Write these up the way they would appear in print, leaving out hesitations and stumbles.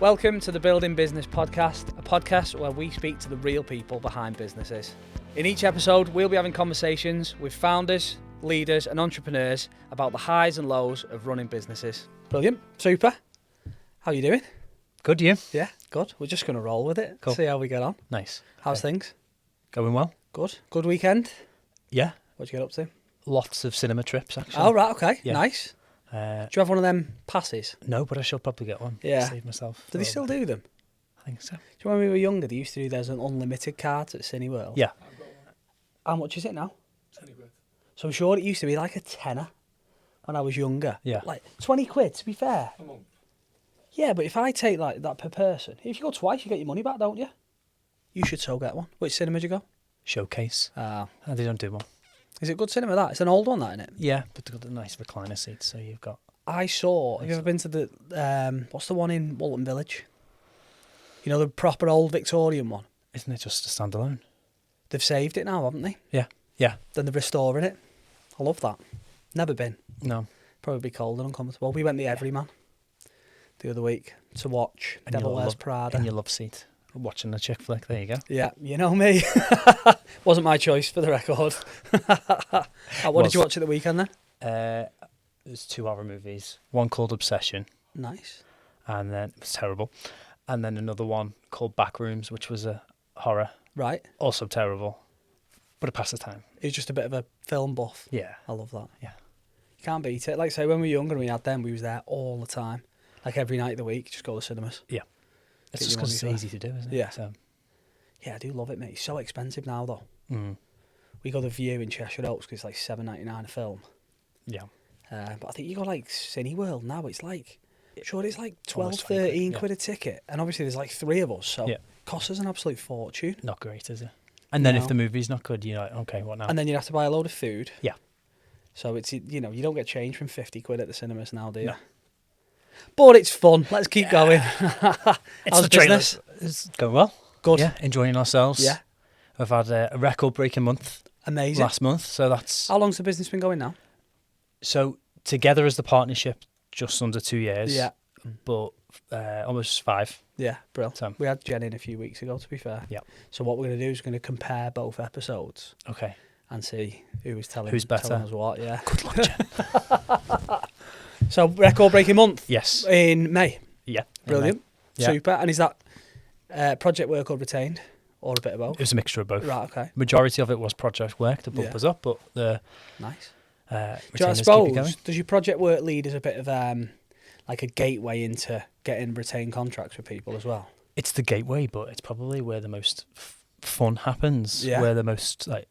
Welcome to the Building Business Podcast, a podcast where we speak to the real people behind businesses. In each episode, we'll be having conversations with founders, leaders and entrepreneurs about the highs and lows of running businesses. Brilliant. Super. How are you doing? Good, you? Yeah, good. We're just going to roll with it. Cool. See how we get on. Nice. How's things? Going well? Good. Good weekend? Yeah. What'd you get up to? Lots of cinema trips, actually. Oh, right, okay. Yeah. Nice. Do Do you have one of them passes? No, but I shall probably get one. Yeah. Save myself. Do they still do them? I think so. Do you remember when we were younger, they used to do there's an unlimited card at Cineworld? Yeah. How much is it now? 20 quid. So I'm sure it used to be like a tenner when I was younger. Yeah. Like 20 quid, to be fair. A month. Yeah, but if I take like that per person, if you go twice, you get your money back, don't you? You should so get one. Which cinema did you go? Showcase. Ah. They don't do one. Is it good cinema, that? It's an old one, that, isn't it? Yeah, but they've got the nice recliner seats, so you've got... I saw... Have you ever been to the... what's the one in Walton Village? You know, the proper old Victorian one? Isn't it just a standalone? They've saved it now, haven't they? Yeah. Yeah. Then they're restoring it. I love that. Never been. No. Probably be cold and uncomfortable. We went the Everyman the other week to watch And Devil your Wears love- Prada. In your love seat. Watching a chick flick. There you go. Yeah, you know me. Wasn't my choice, for the record. What did you watch at the weekend then? There's 2 horror movies. One called Obsession, Nice. and then it was terrible. And then another one called Backrooms, which was a horror. Right. Also terrible. But it passed the time. He was just a bit of a film buff. Yeah. I love that. Yeah. You can't beat it. Like I say, when we were younger and we had them, we was there all the time. Like every night of the week, just go to the cinemas. Yeah. It's Get just your because it's money's easy to do, isn't it? Yeah. So, Yeah, I do love it, mate. It's so expensive now, though. mm, We go to the View in Cheshire Oaks because it's like $7.99 a film. yeah. But I think you go like Cineworld now, it's like... Sure, it's like 12, Almost 20 quid, 13 yeah. quid a ticket. And obviously there's like 3 of us, so Yeah. it costs us an absolute fortune. Not great, is it? And then No. if the movie's not good, you're like, okay, what now? And then you have to buy a load of food. Yeah. So it's, you know, you don't get change from 50 quid at the cinemas now, do you? No. But it's fun. Let's keep going. It's How's the trailer. business? It's going well. Good. Yeah, enjoying ourselves. Yeah. I've had a record-breaking month Amazing. last month, so that's... How long's the business been going now? So together as the partnership, just under 2 years. Yeah. But almost 5. Yeah, brilliant. So- We had Jen in a few weeks ago, to be fair. Yeah. So what we're going to do is going to compare both episodes Okay. and see who was telling, Who's better. telling us what, yeah. Good luck, Jen. So record-breaking month Yes. in May. Yeah. Brilliant. Yeah. Super. And is that project work or retained? Or a bit of both? It was a mixture of both. Right, okay. Majority of it was project work to bump Yeah. us up, but the Nice. retainers Do you know, I keep it going. suppose, does your project work lead as a bit of like a gateway into getting retained contracts with people as well? It's the gateway, but it's probably where the most fun happens. Yeah. Where the most like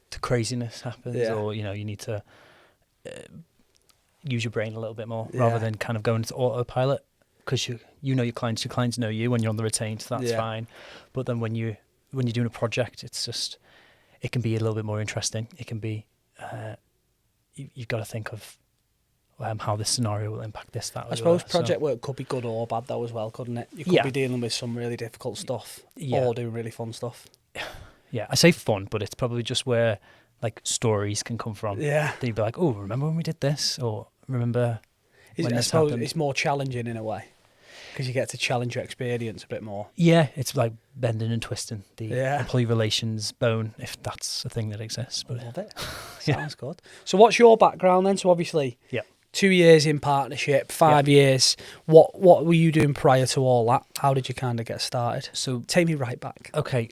the craziness happens, Yeah. or you need to use your brain a little bit more Yeah. rather than kind of going into autopilot. Because you know your clients know you when you're on the retained, so that's Yeah. fine. But then when you're doing a project, it's just it can be a little bit more interesting. It can be you've got to think of how this scenario will impact this, that. I suppose project work could be good or bad though as well, couldn't it? You could Yeah. be dealing with some really difficult stuff Yeah. or doing really fun stuff. Yeah, I say fun, but it's probably just where like stories can come from. Yeah. Then you'd be like, oh, remember when we did this? Or remember when I this suppose happened? it's more challenging in a way because you get to challenge your experience a bit more. Yeah, it's like bending and twisting the Yeah. employee relations bone, if that's a thing that exists. But Love it. Yeah. Sounds good. So what's your background then? So obviously Yeah. 2 years in partnership, 5 years. What were you doing prior to all that? How did you kind of get started? So, Take me right back. okay.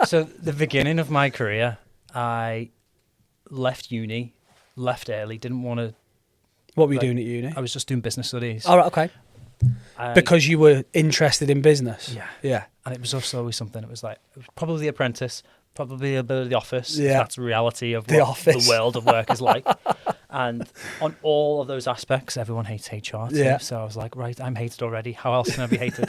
So the beginning of my career, I left uni, left early, didn't want to, What were you Like, doing at uni? I was just doing business studies. All right, okay. I- Because you were interested in business. Yeah. Yeah. And it was also always something, it was probably The Apprentice, probably a bit of The Office. Yeah. That's the reality of The what Office. the world of work is like. And on all of those aspects, everyone hates HR too. Yeah. So I was like, right, I'm hated already. How else can I be hated?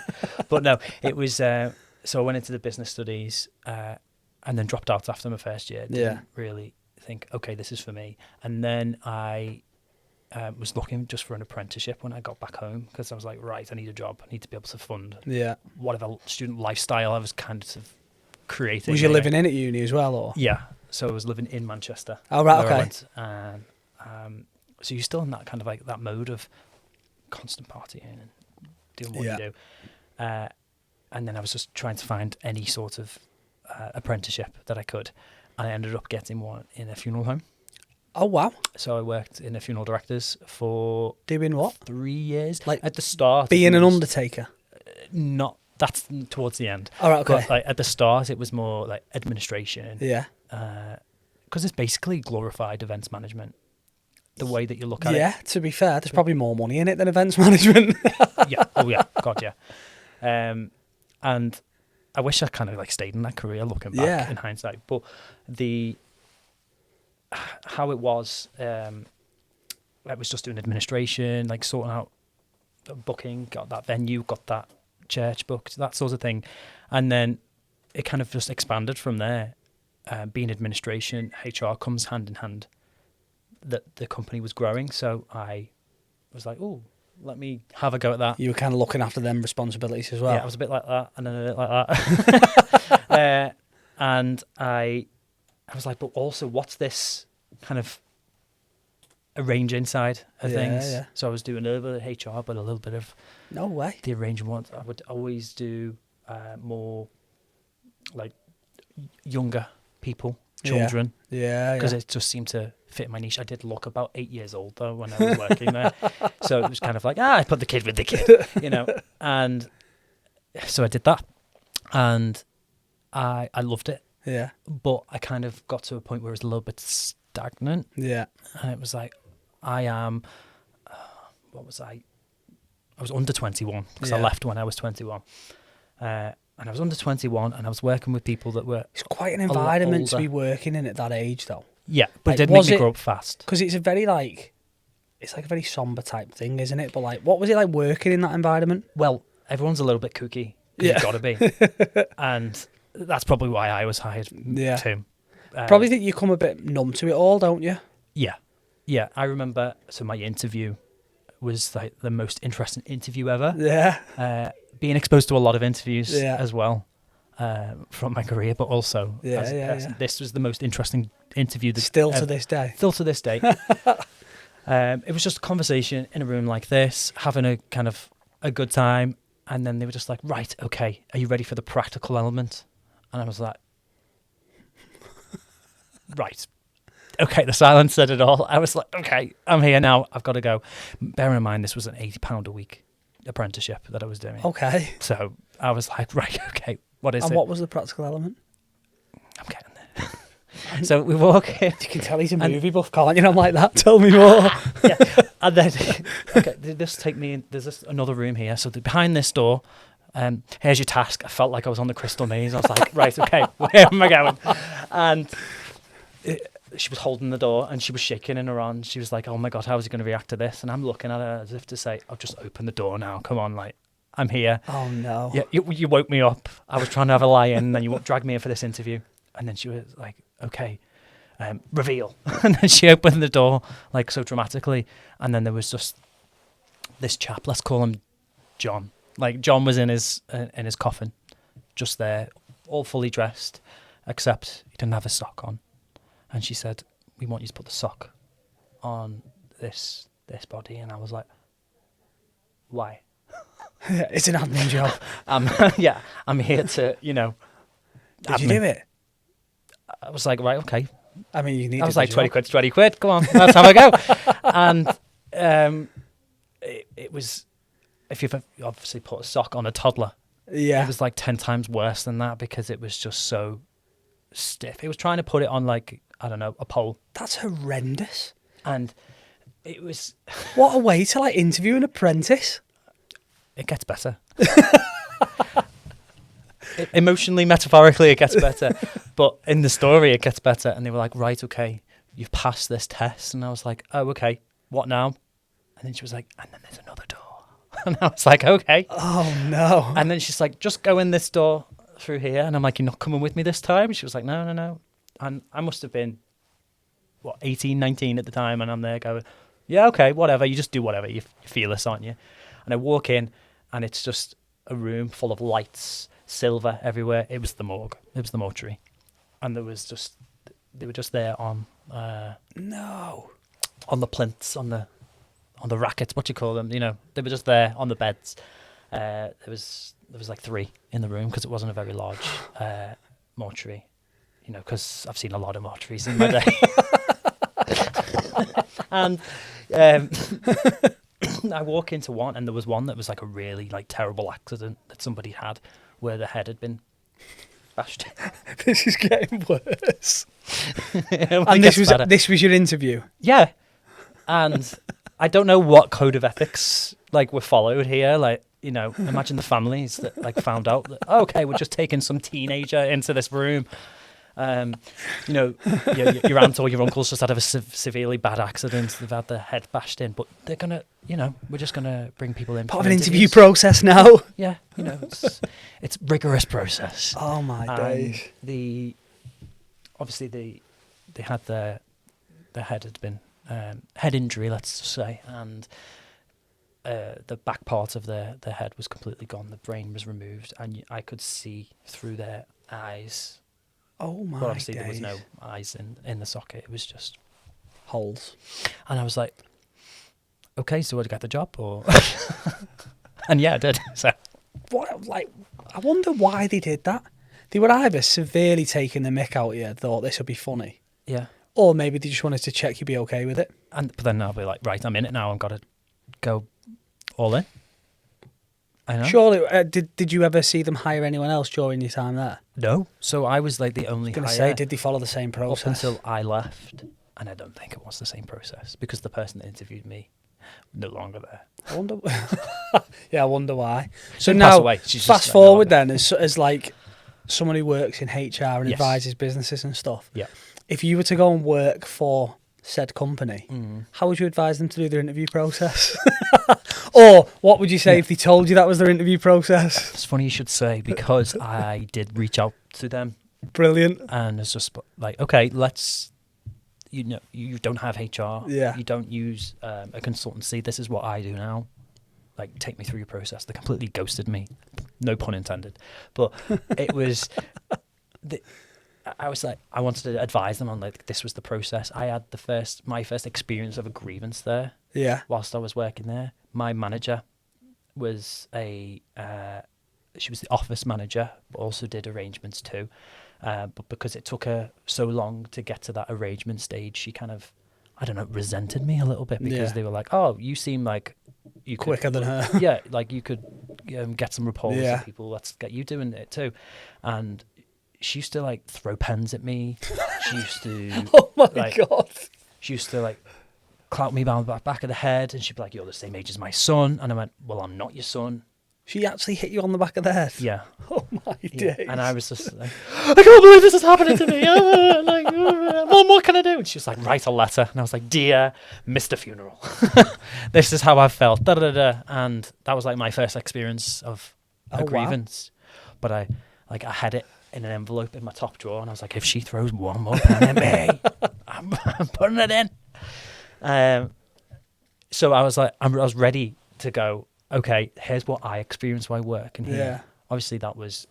But no, it was, so I went into the business studies and then dropped out after my first year. Didn't really think, okay, this is for me. And then I was looking just for an apprenticeship when I got back home because I was like, right, I need a job. I need to be able to fund Yeah. whatever student lifestyle I was kind of creating. Was you anyway. living in at uni as well, or? Yeah. So I was living in Manchester. Oh, right, where I okay. went, and so you're still in that kind of like that mode of constant partying and doing what you do. And then I was just trying to find any sort of apprenticeship that I could. And I ended up getting one in a funeral home. Oh, wow. So I worked in a funeral directors for... Doing what? 3 years. Like at the start... Being an undertaker? Not... That's towards the end. All right, okay. But like, at the start, it was more like administration. Yeah. Because it's basically glorified events management. The way that you look at it. Yeah, to be fair, there's probably more money in it than events management. Yeah. Oh, yeah. God, yeah. And I wish I kind of like stayed in that career looking back in hindsight. But how it was, I was just doing administration, like sorting out booking, got that venue, got that church booked, that sort of thing. And then it kind of just expanded from there. Being administration, HR comes hand in hand. The company was growing, so I was like, oh, let me have a go at that. You were kind of looking after them responsibilities as well. Yeah, I was a bit like that, and then a bit like that. And I was like, but also, what's this kind of arranging side of things? Yeah. So I was doing a little bit of HR, but a little bit of No way. the arrangement. I would always do more like younger people, children. Yeah. Because it just seemed to fit my niche. I did look about 8 years old though when I was working there, so it was kind of like I put the kid with the kid, you know. And so I did that, and I loved it. Yeah. But I kind of got to a point where it was a little bit stagnant. Yeah. And it was like I am. What was I? I was under 21 because I left when I was 21. And I was under 21, and I was working with people that were. It's quite an environment to be working in at that age, though. Yeah, but like, it did make me grow up fast. Because it's a very it's like a very somber type thing, isn't it? But like, what was it like working in that environment? Well, everyone's a little bit kooky. Yeah, you've got to be, and that's probably why I was hired too. Probably think you come a bit numb to it all, don't you? Yeah. I remember. So my interview was like the most interesting interview ever. Yeah. Being exposed to a lot of interviews as well from my career, but also this was the most interesting interview. Still to this day. It was just a conversation in a room like this, having a kind of a good time, and then they were just like, right, okay, are you ready for the practical element? And I was like, right. Okay, the silence said it all. I was like, okay, I'm here now. I've got to go. Bear in mind, this was an £80 a week apprenticeship that I was doing. Okay. So I was like, right, okay, what is it? And what was the practical element? I'm getting there. So we walk in. You can tell he's a movie buff, can't you? I'm like that. Tell me more. Yeah. And then, okay, this take me in. There's another room here. So behind this door, here's your task. I felt like I was on the Crystal Maze. I was like, right, okay, where am I going? And she was holding the door and she was shaking in her arms. She was like, oh my God, how is he going to react to this? And I'm looking at her as if to say, I'll just open the door now. Come on, like, I'm here. Oh no. Yeah, you woke me up. I was trying to have a lie in, and then you dragged me in for this interview. And then she was like, okay, reveal. And then she opened the door, like, so dramatically. And then there was just this chap, let's call him John. Like, John was in his coffin, just there, all fully dressed, except he didn't have a sock on. And she said, we want you to put the sock on this body. And I was like, why? It's an admin job. I'm here to, you know. Did you do it? I was like, right, okay. I mean, you need. I was like, 20 quid, come on, let's have a go. And it was, if you've obviously put a sock on a toddler, it was like 10 times worse than that because it was just so stiff. It was trying to put it on, like, I don't know, a pole. That's horrendous. And it was... What a way to, like, interview an apprentice. It gets better. Emotionally, metaphorically, it gets better. But in the story, it gets better. And they were like, right, okay, you've passed this test. And I was like, oh, okay, what now? And then she was like, and then there's another door. And I was like, okay. Oh, no. And then she's like, just go in this door through here. And I'm like, you're not coming with me this time? She was like, no. And I must have been, 18, 19 at the time. And I'm there going, yeah, okay, whatever. You just do whatever. You're fearless, aren't you? And I walk in, and it's just a room full of lights, silver everywhere. It was the morgue. It was the mortuary. And they were just there on... No. On the plinths, on the rackets, what do you call them? You know, they were just there on the beds. There was like 3 in the room because it wasn't a very large mortuary. You know, because I've seen a lot of mortuaries in my day. And I walk into one, and there was one that was like a really like terrible accident that somebody had, where the head had been bashed. This is getting worse. And this was your interview? Yeah. And I don't know what code of ethics like were followed here. Like, you know, imagine the families that like found out that, oh, okay, we're just taking some teenager into this room. You know, your aunt or your uncle's just had a severely bad accident. They've had their head bashed in, but they're gonna, you know, we're just gonna bring people in. Part of an interview process now. Yeah, you know, it's rigorous process. Oh my days! Obviously they had the head had been head injury, let's just say, and the back part of their head was completely gone. The brain was removed, and I could see through their eyes. Oh my! But obviously days. there was no eyes in the socket. It was just holes. And I was like, okay, so I got the job, or and yeah, I did. So what? Like, I wonder why they did that. They were either severely taking the mick out of you, thought this would be funny, yeah, or maybe they just wanted to check you'd be okay with it. But then I'll be like, right, I'm in it now. I've got to go all in. I know. Surely, did you ever see them hire anyone else during your time there? No. So I was like the only hire. Say, did they follow the same process? Up until I left, and I don't think it was the same process because the person that interviewed me no longer there. I wonder. Yeah, I wonder why. So now, away. fast forward then, as like someone who works in HR and advises businesses and stuff. Yeah. If you were to go and work for said company, how would you advise them to do their interview process? Or what would you say if they told you that was their interview process? It's funny you should say, because I did reach out to them. Brilliant. And it's just like, okay, you know, you don't have HR. Yeah. You don't use a consultancy. This is what I do now. Like, take me through your process. They completely ghosted me. No pun intended. But it was... I was like, I wanted to advise them on like this was the process. I had my first experience of a grievance there. Yeah. Whilst I was working there, my manager was she was the office manager, but also did arrangements too. But because it took her so long to get to that arrangement stage, she kind of, I don't know, resented me a little bit because they were like, "Oh, you seem like you quicker than her." Yeah, like you could get some rapport with people. Let's get you doing it too, and. She used to like throw pens at me. She used to oh my god. She used to like clout me down the back of the head, and she'd be like, "You're the same age as my son." And I went, "Well, I'm not your son." She actually hit you on the back of the head? Yeah. Oh my days. And I was just like, I can't believe this is happening to me. Mom, what can I do? And she was like, write a letter. And I was like, dear Mr. Funeral, this is how I felt. Da, da, da. And that was like my first experience of a grievance. Wow. But I had it in an envelope in my top drawer, and I was like, if she throws one more pen at me, I'm putting it in. So I was like, I was ready to go, okay, here's what I experienced while working here. Yeah. Obviously, that was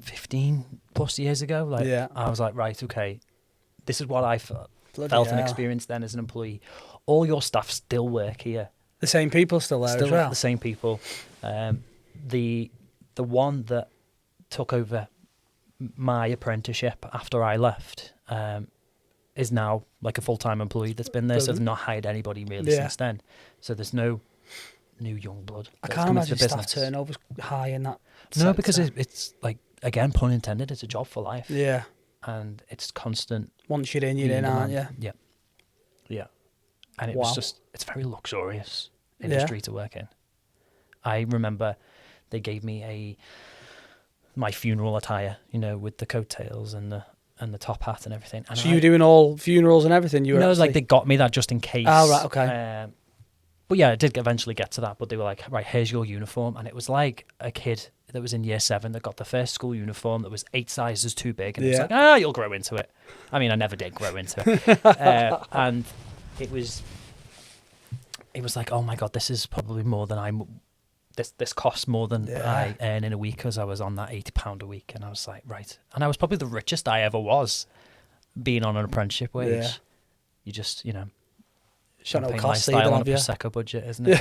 15 plus years ago. Like, I was like, right, okay, this is what I felt and experienced then as an employee. All your staff still work here. The same people still there as well? The same people. The one that took over my apprenticeship after I left is now like a full-time employee that's been there. So they've not hired anybody really since then. So there's no new young blood. I can't imagine staff turnover's high in that sector. No, because it's like, again, pun intended, it's a job for life. Yeah. And it's constant. Once you're in, aren't you? Yeah. Yeah. And it was just, it's a very luxurious industry to work in. I remember they gave me my funeral attire, you know, with the coattails and the top hat and everything. And so you were doing all funerals and everything? You were like they got me that just in case. Oh, right, okay. But yeah, I did eventually get to that, but they were like, right, here's your uniform. And it was like a kid that was in year 7 that got the first school uniform that was 8 sizes too big. And it was like, you'll grow into it. I mean, I never did grow into it. And it was like, oh my God, this is probably more than this costs more than I earn in a week, because I was on that £80 a week. And I was like, right. And I was probably the richest I ever was being on an apprenticeship wage. Yeah. You just, you know, champagne lifestyle on a Prosecco budget, isn't it?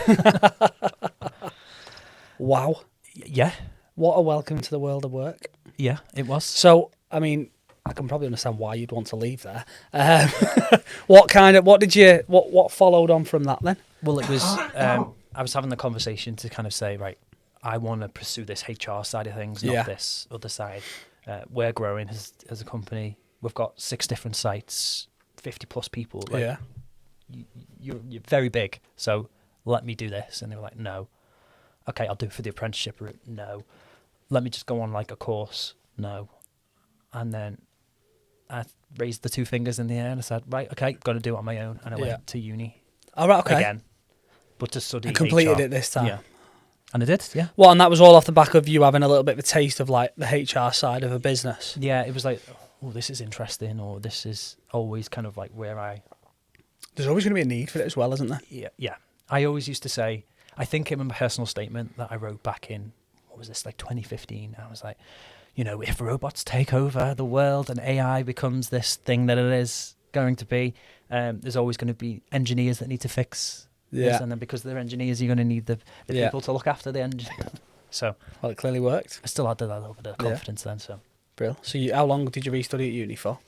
Wow. Yeah. What a welcome to the world of work. Yeah, it was. So, I mean, I can probably understand why you'd want to leave there. What followed on from that then? Well, it was, I was having the conversation to kind of say, right, I want to pursue this HR side of things, not this other side. We're growing as a company. We've got 6 different sites, 50 plus people. Like, you're very big, so let me do this. And they were like, no. Okay, I'll do it for the apprenticeship route. No. Let me just go on like a course. No. And then I raised the 2 fingers in the air and I said, right, okay, got to do it on my own. And I went to uni. All right, okay. Again, but to study and completed HR. it this time. Yeah. And I did, yeah. Well, and that was all off the back of you having a little bit of a taste of like the HR side of a business. Yeah, it was like, oh, this is interesting, or this is always kind of like where There's always going to be a need for it as well, isn't there? Yeah. I always used to say, I think in my personal statement that I wrote back in, what was this, like 2015, I was like, you know, if robots take over the world and AI becomes this thing that it is going to be, there's always going to be engineers that need to fix this, and then because they're engineers, you're going to need the people to look after the engine. So, well, it clearly worked. I still had that little bit of confidence then. So, Brill. So, how long did you restudy at uni for?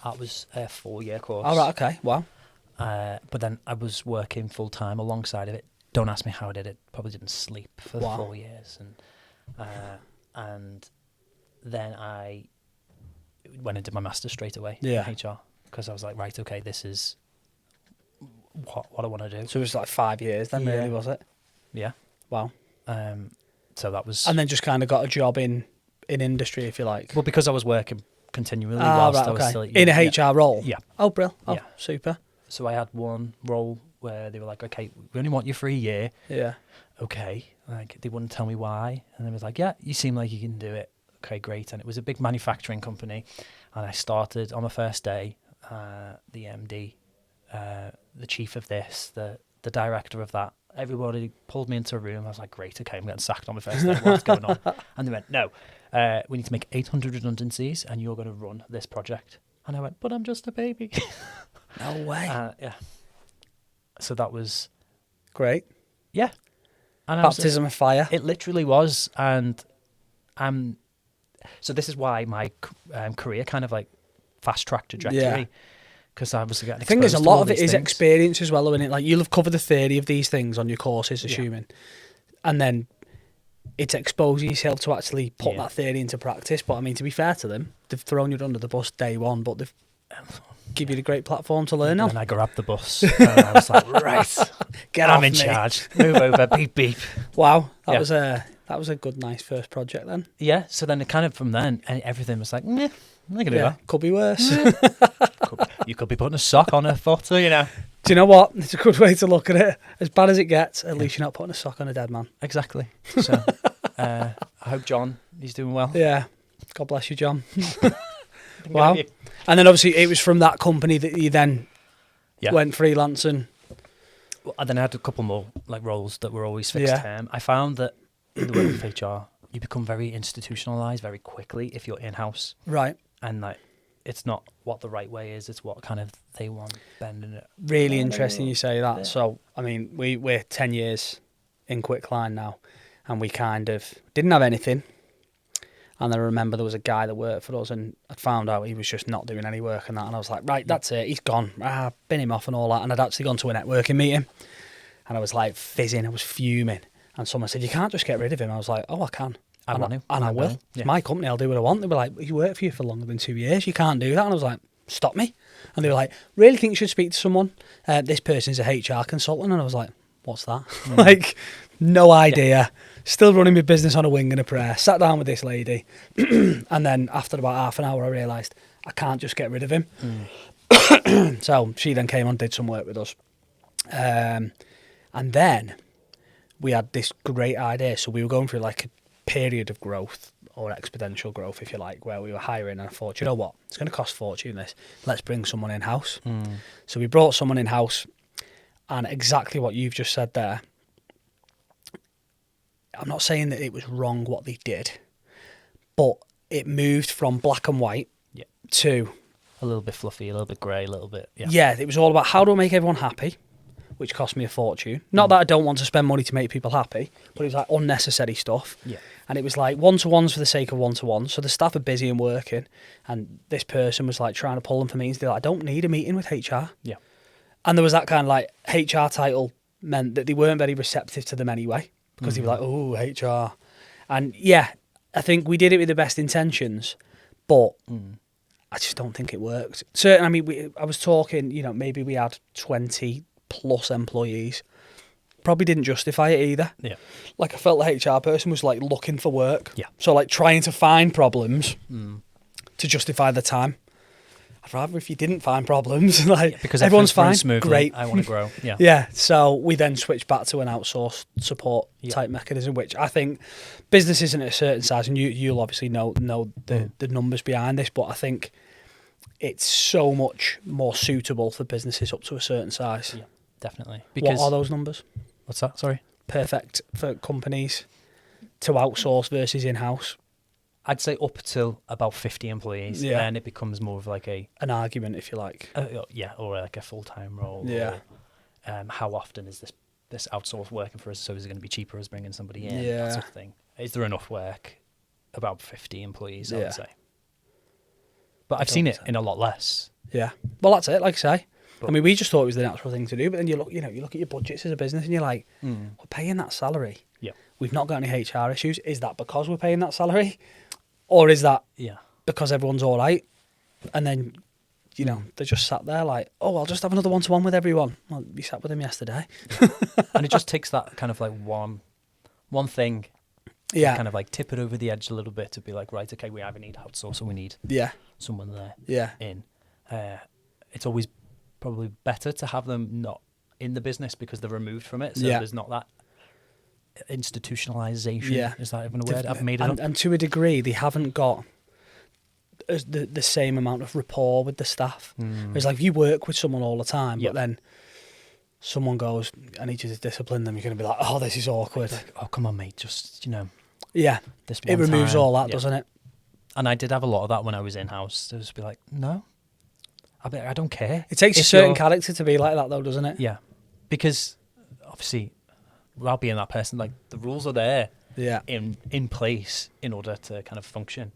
That was a 4-year course. Oh, right, okay, wow. But then I was working full time alongside of it. Don't ask me how I did it. Probably didn't sleep for 4 years, and then I went and did my master's straight away in HR because I was like, right, okay, this is what I want to do. So it was like 5 years then, really, was it? Yeah. Wow. So that was, and then just kind of got a job in industry, if you like. Well, because I was working continually whilst I was still at uni. In a HR role. Yeah. Oh, brill. Oh, super. So I had one role where they were like, okay, we only want you for a year. Yeah. Okay. Like, they wouldn't tell me why. And they was like, yeah, you seem like you can do it. Okay, great. And it was a big manufacturing company. And I started on my first day, the MD, the chief of this, the director of that, everybody pulled me into a room. I was like, great, okay, I'm getting sacked on my first day. What's going on? And they went, no, we need to make 800 redundancies and you're going to run this project. And I went, but I'm just a baby. No way. Yeah. So that was great. Yeah. And baptism of fire. It literally was. And so this is why my career kind of like fast-tracked trajectory. Because I was getting exposed to all these things. The thing is, a lot of it is experience as well, isn't it? Like, you'll have covered the theory of these things on your courses, assuming. And then it's exposing yourself to actually put that theory into practice. But, I mean, to be fair to them, they've thrown you under the bus day one, but they've give you a great platform to learn on. And I grabbed the bus. And I was like, right, I'm in charge. Move over, beep, beep. Wow, that was a good, nice first project then. Yeah, so then it kind of from then, everything was like, meh, I'm not going to do that. Could be worse. You could be putting a sock on a foot, you know. Do you know what? It's a good way to look at it. As bad as it gets, at least you're not putting a sock on a dead man. Exactly. So I hope John, he's doing well. Yeah. God bless you, John. Wow. And then obviously it was from that company that you then went freelancing. Well, and then I had a couple more like roles that were always fixed term. I found that in the world of HR, you become very institutionalized very quickly if you're in-house. Right. And like, it's not what the right way is, it's what kind of they want bending it. Really interesting you say that. Yeah. So, I mean, we're 10 years in Quicklime now, and we kind of didn't have anything. And I remember there was a guy that worked for us, and I'd found out he was just not doing any work and that. And I was like, right, that's it, he's gone. Bin him off and all that. And I'd actually gone to a networking meeting, and I was like fizzing, I was fuming. And someone said, you can't just get rid of him. I was like, oh, I can. I want to. And I will. It's my company, I'll do what I want. They were like, he worked for you for longer than 2 years, you can't do that. And I was like, stop me. And they were like, really think you should speak to someone? This person's a HR consultant. And I was like, what's that? Like, no idea. Yeah. Still running my business on a wing and a prayer. Sat down with this lady. And then after about half an hour, I realised I can't just get rid of him. So she then came on, did some work with us. And then we had this great idea. So we were going through like a period of growth, or exponential growth, if you like, where we were hiring. And I thought, you know what? It's going to cost a fortune, this. Let's bring someone in-house. So we brought someone in-house. And exactly what you've just said there, I'm not saying that it was wrong what they did, but it moved from black and white to a little bit fluffy, a little bit grey, a little bit... Yeah, it was all about how do I make everyone happy? which cost me a fortune. Not that I don't want to spend money to make people happy, but it was like unnecessary stuff. Yeah. And it was like one-to-ones for the sake of one-to-ones. So the staff are busy and working, and this person was like trying to pull them for meetings. They're like, I don't need a meeting with HR. Yeah. And there was that kind of like HR title meant that they weren't very receptive to them anyway, because they were like, oh, HR. And yeah, I think we did it with the best intentions, but I just don't think it worked. Certain, I mean, I was talking, you know, maybe we had 20 plus employees. Probably didn't justify it either. Yeah. Like I felt the HR person was like looking for work. Yeah. So like trying to find problems to justify the time. I'd rather if you didn't find problems, like because everyone's fine, smoothly, great. I want to grow. Yeah. Yeah. So we then switched back to an outsourced support type mechanism, which I think businesses at a certain size, and you'll obviously know the numbers behind this, but I think it's so much more suitable for businesses up to a certain size. Yeah, definitely. Because what are those numbers? What's that? Sorry. Perfect for companies to outsource versus in-house. I'd say up till about 50 employees. Yeah. Then it becomes more of like an argument, if you like. Or like a full-time role. Yeah. Or, how often is this outsourced working for us? So is it going to be cheaper as bringing somebody in? Yeah. That sort of thing. Is there enough work? About 50 employees, I would say. But I've seen it in a lot less. Yeah. Well, that's it. Like I say. I mean, we just thought it was the natural thing to do, but then you look at your budgets as a business, and you're like, we're paying that salary. Yeah. We've not got any HR issues. Is that because we're paying that salary, or is that because everyone's all right? And then, you know, they just sat there like, oh, I'll just have another one-to-one with everyone. Well, you sat with them yesterday. And it just takes that kind of like one thing. Yeah. To kind of like tip it over the edge a little bit to be like, right, okay, we either need outsource or we need someone there. Yeah. It's always probably better to have them not in the business because they're removed from it. So there's not that institutionalization. Yeah. Is that even a word? I've made it up. And to a degree, they haven't got the same amount of rapport with the staff. It's like if you work with someone all the time, but then someone goes, I need you to discipline them, you're going to be like, oh, this is awkward. Like, oh, come on, mate, just, you know. Yeah. This it removes time. all that, doesn't it? And I did have a lot of that when I was in-house. To just be like, no, I don't care. It takes a certain character to be like that, though, doesn't it? Yeah. Because, obviously, without being that person, like, the rules are there in place in order to kind of function.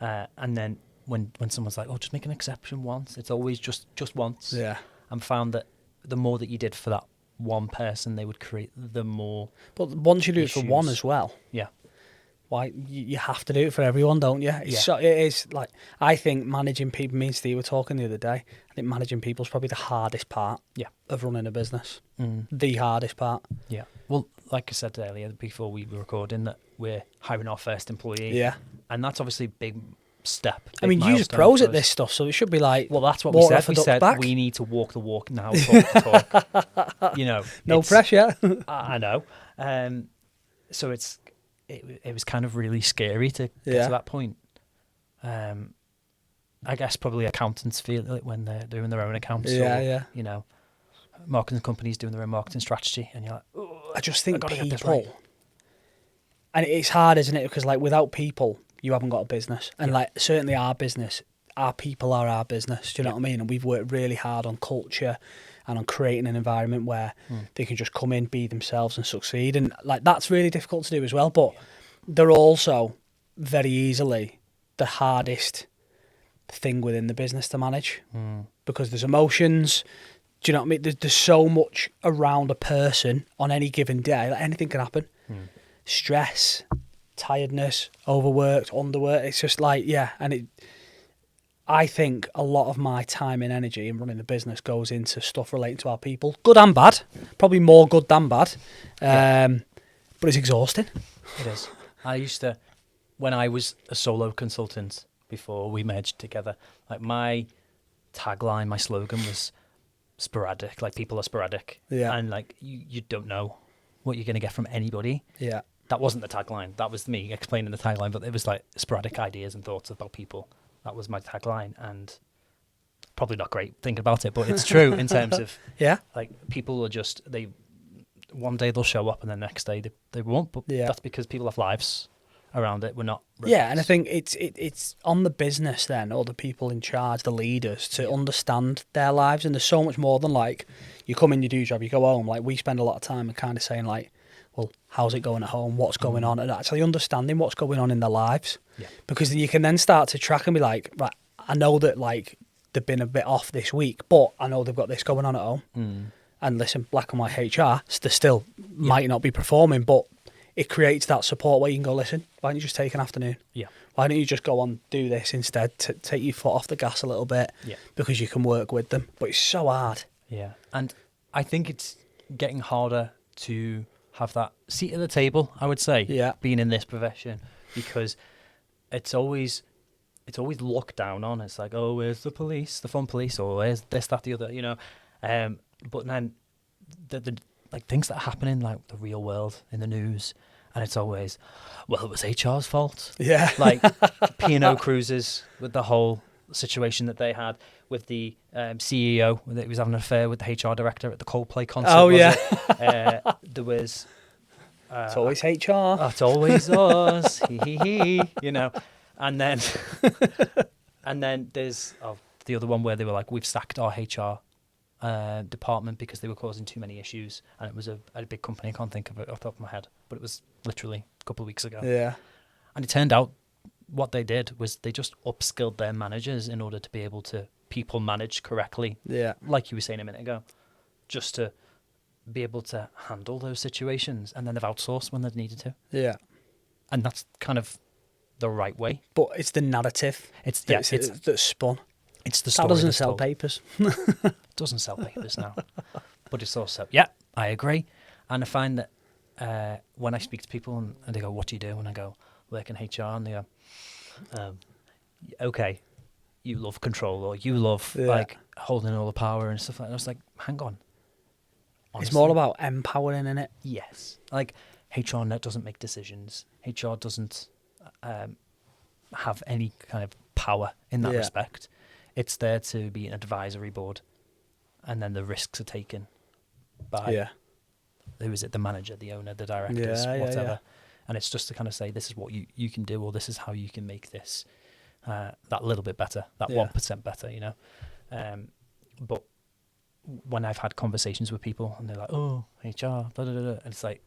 And then when someone's like, oh, just make an exception once, it's always just once. Yeah. And found that the more that you did for that one person, they would create the more. But once you do it for one as well. Yeah. Why you have to do it for everyone, don't you? It is like, I think managing people, me and Steve were talking the other day, I think managing people is probably the hardest part of running a business. The hardest part. Yeah. Well, like I said earlier, before we were recording, that we're hiring our first employee. Yeah. And that's obviously a big step. I mean, you're pros at this stuff, so it should be like, well, that's what we said. We said we need to walk the walk now, talk the talk. You know, no pressure. I know. So it was kind of really scary to get to that point. I guess probably accountants feel it when they're doing their own accounts. Or, you know, marketing companies doing their own marketing strategy, and you're like, oh, I just think people, right. And it's hard, isn't it? Because like without people, you haven't got a business, and like certainly our business, our people are our business. Do you know what I mean? And we've worked really hard on culture and on creating an environment where they can just come in, be themselves, and succeed. And like that's really difficult to do as well. But they're also very easily the hardest thing within the business to manage because there's emotions. Do you know what I mean? There's so much around a person on any given day. Like anything can happen. Stress, tiredness, overworked, underworked. It's just like, and I think a lot of my time and energy in running the business goes into stuff relating to our people. Good and bad. Probably more good than bad. But it's exhausting. It is. I used to, when I was a solo consultant before we merged together, like my tagline, my slogan was sporadic. Like people are sporadic. Yeah. And like you don't know what you're going to get from anybody. Yeah. That wasn't the tagline. That was me explaining the tagline, but it was like sporadic ideas and thoughts about people. That was my tagline, and probably not great thinking about it, but it's true in terms of like people are just one day they'll show up and the next day they won't. But that's because people have lives, around it. We're not. Yeah, and I think it's on the business then, or the people in charge, the leaders, to understand their lives. And there's so much more than like, you come in, you do your job, you go home. Like, we spend a lot of time and kind of saying like, well, how's it going at home? What's going on? And actually understanding what's going on in their lives. Yeah. Because you can then start to track and be like, right, I know that like they've been a bit off this week, but I know they've got this going on at home. And listen, black and white HR, they still might not be performing, but it creates that support where you can go, listen, why don't you just take an afternoon? Yeah. Why don't you just go on, do this instead, to take your foot off the gas a little bit, because you can work with them. But it's so hard. Yeah. And I think it's getting harder to have that seat at the table, I would say, being in this profession, because it's always looked down on. It's like, oh, where's the police, the fun police, or where's this, that, the other, you know. But then the like things that happen in like the real world in the news, and it's always, well, it was HR's fault. Yeah. Like P&O Cruises with the whole situation that they had with the CEO, that he was having an affair with the HR director at the Coldplay concert. Oh, yeah. There was... it's always HR. It's always us. You know. And then there's the other one where they were like, we've sacked our HR department because they were causing too many issues, and it was a big company. I can't think of it off the top of my head, but it was literally a couple of weeks ago. Yeah. And it turned out what they did was they just upskilled their managers in order to be able to people manage correctly. Yeah. Like you were saying a minute ago, just to be able to handle those situations, and then they've outsourced when they've needed to. Yeah. And that's kind of the right way. But it's the narrative. It's that's spun. It's the story. That doesn't sell papers. It doesn't sell papers now. But it's also, I agree. And I find that when I speak to people and they go, what do you do? And I go, work in HR. And they go, okay, you love control, or you love like holding all the power and stuff like that. I was like, hang on. Honestly, it's more about empowering, innit? Yes. Like, HR doesn't make decisions. HR doesn't have any kind of power in that respect. It's there to be an advisory board, and then the risks are taken by who is it? The manager, the owner, the directors, whatever. And it's just to kind of say, this is what you can do, or this is how you can make this that little bit better, that 1% better, you know. But when I've had conversations with people and they're like, oh, HR, blah, blah, blah, and it's like,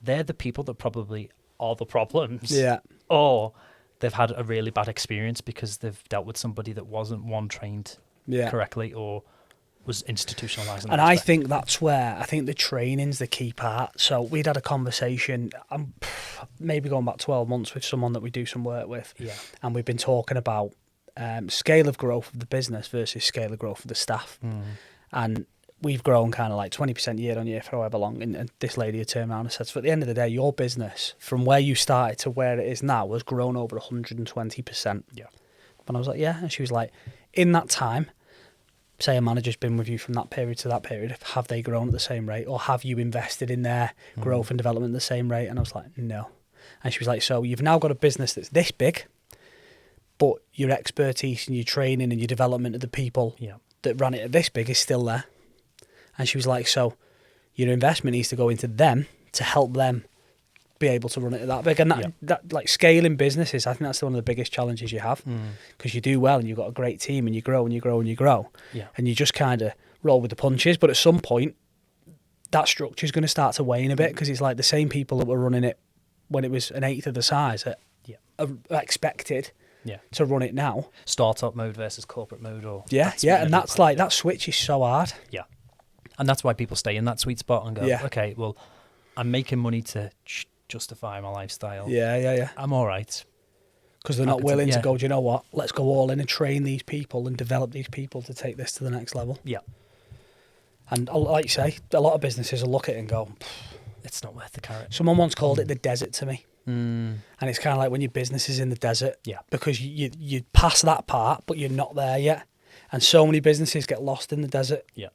they're the people that probably are the problems. Yeah. Or they've had a really bad experience because they've dealt with somebody that wasn't trained correctly, or was institutionalized. And I think that's where I think the training's the key part. So we'd had a conversation, maybe going back 12 months, with someone that we do some work with. Yeah. And we've been talking about scale of growth of the business versus scale of growth of the staff. And we've grown kind of like 20% year on year for however long. And this lady had turned around and said, so at the end of the day, your business, from where you started to where it is now, has grown over 120%. Yeah. And I was like, yeah. And she was like, in that time, say a manager's been with you from that period to that period, have they grown at the same rate, or have you invested in their growth and development at the same rate? And I was like, no. And she was like, so you've now got a business that's this big, but your expertise and your training and your development of the people that ran it at this big is still there. And she was like, so your investment needs to go into them to help them be able to run it at that big. And that like scaling businesses, I think that's one of the biggest challenges you have, because you do well and you've got a great team and you grow and you grow and you grow, and you just kind of roll with the punches. But at some point, that structure is going to start to wane a bit, because it's like the same people that were running it when it was an eighth of the size are expected to run it now. Startup mode versus corporate mode, or and that's like that switch is so hard. Yeah. And that's why people stay in that sweet spot and go, okay, well, I'm making money to justify my lifestyle. Yeah. I'm all right. Because they're not willing to go, do you know what? Let's go all in and train these people and develop these people to take this to the next level. Yeah. And like you say, a lot of businesses will look at it and go, it's not worth the carrot. Someone once called it the desert to me. And it's kind of like when your business is in the desert. Yeah. Because you pass that part, but you're not there yet. And so many businesses get lost in the desert. Yeah.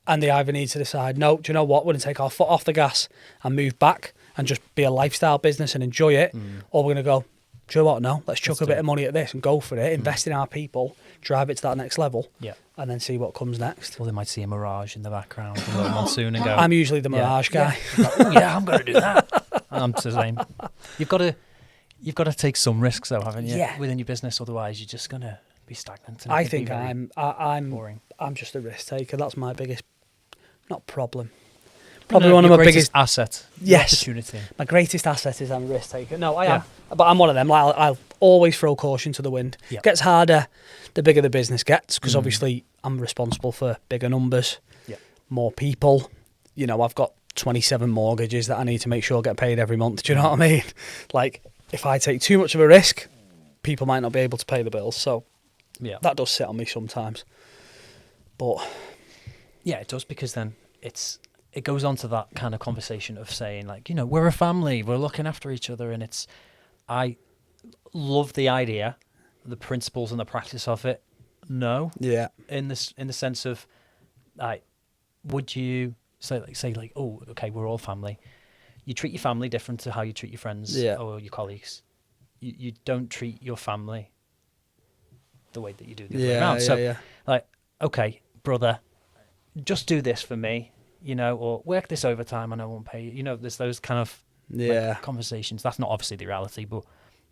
And they either need to decide, no, do you know what? We're going to take our foot off the gas and move back and just be a lifestyle business and enjoy it. Or we're going to go, do you know what? No, let's chuck a bit of money at this and go for it, invest in our people, drive it to that next level, and then see what comes next. Well, they might see a mirage in the background, a little monsoon, and go... I'm usually the mirage guy. Yeah. Like, I'm going to do that. And I'm the same. You've got to take some risks, though, haven't you? Yeah. Within your business, otherwise you're just gonna be stagnant. And I it'd be think very I'm boring. I'm just a risk taker. That's my biggest, not problem. Probably No, one of your my greatest biggest asset. Yes. Opportunity. My greatest asset is I'm a risk taker. No, I Yeah. am. But I'm one of them. Like, I'll always throw caution to the wind. Yeah. Gets harder the bigger the business gets, because obviously I'm responsible for bigger numbers, Yeah. more people. You know, I've got 27 mortgages that I need to make sure get paid every month. Do you know what I mean? Like, if I take too much of a risk, people might not be able to pay the bills. So Yeah. that does sit on me sometimes. But Yeah, it does, because then it goes on to that kind of conversation of saying, like, you know, we're a family, we're looking after each other, and I love the idea, the principles and the practice of it. No, yeah, in the sense of, like, would you say like, oh, okay, we're all family. You treat your family different to how you treat your friends or your colleagues. You don't treat your family the way that you do the other way around. So, like, okay, brother, just do this for me, you know, or work this overtime and I won't pay you. You know, there's those kind of like, conversations. That's not obviously the reality, but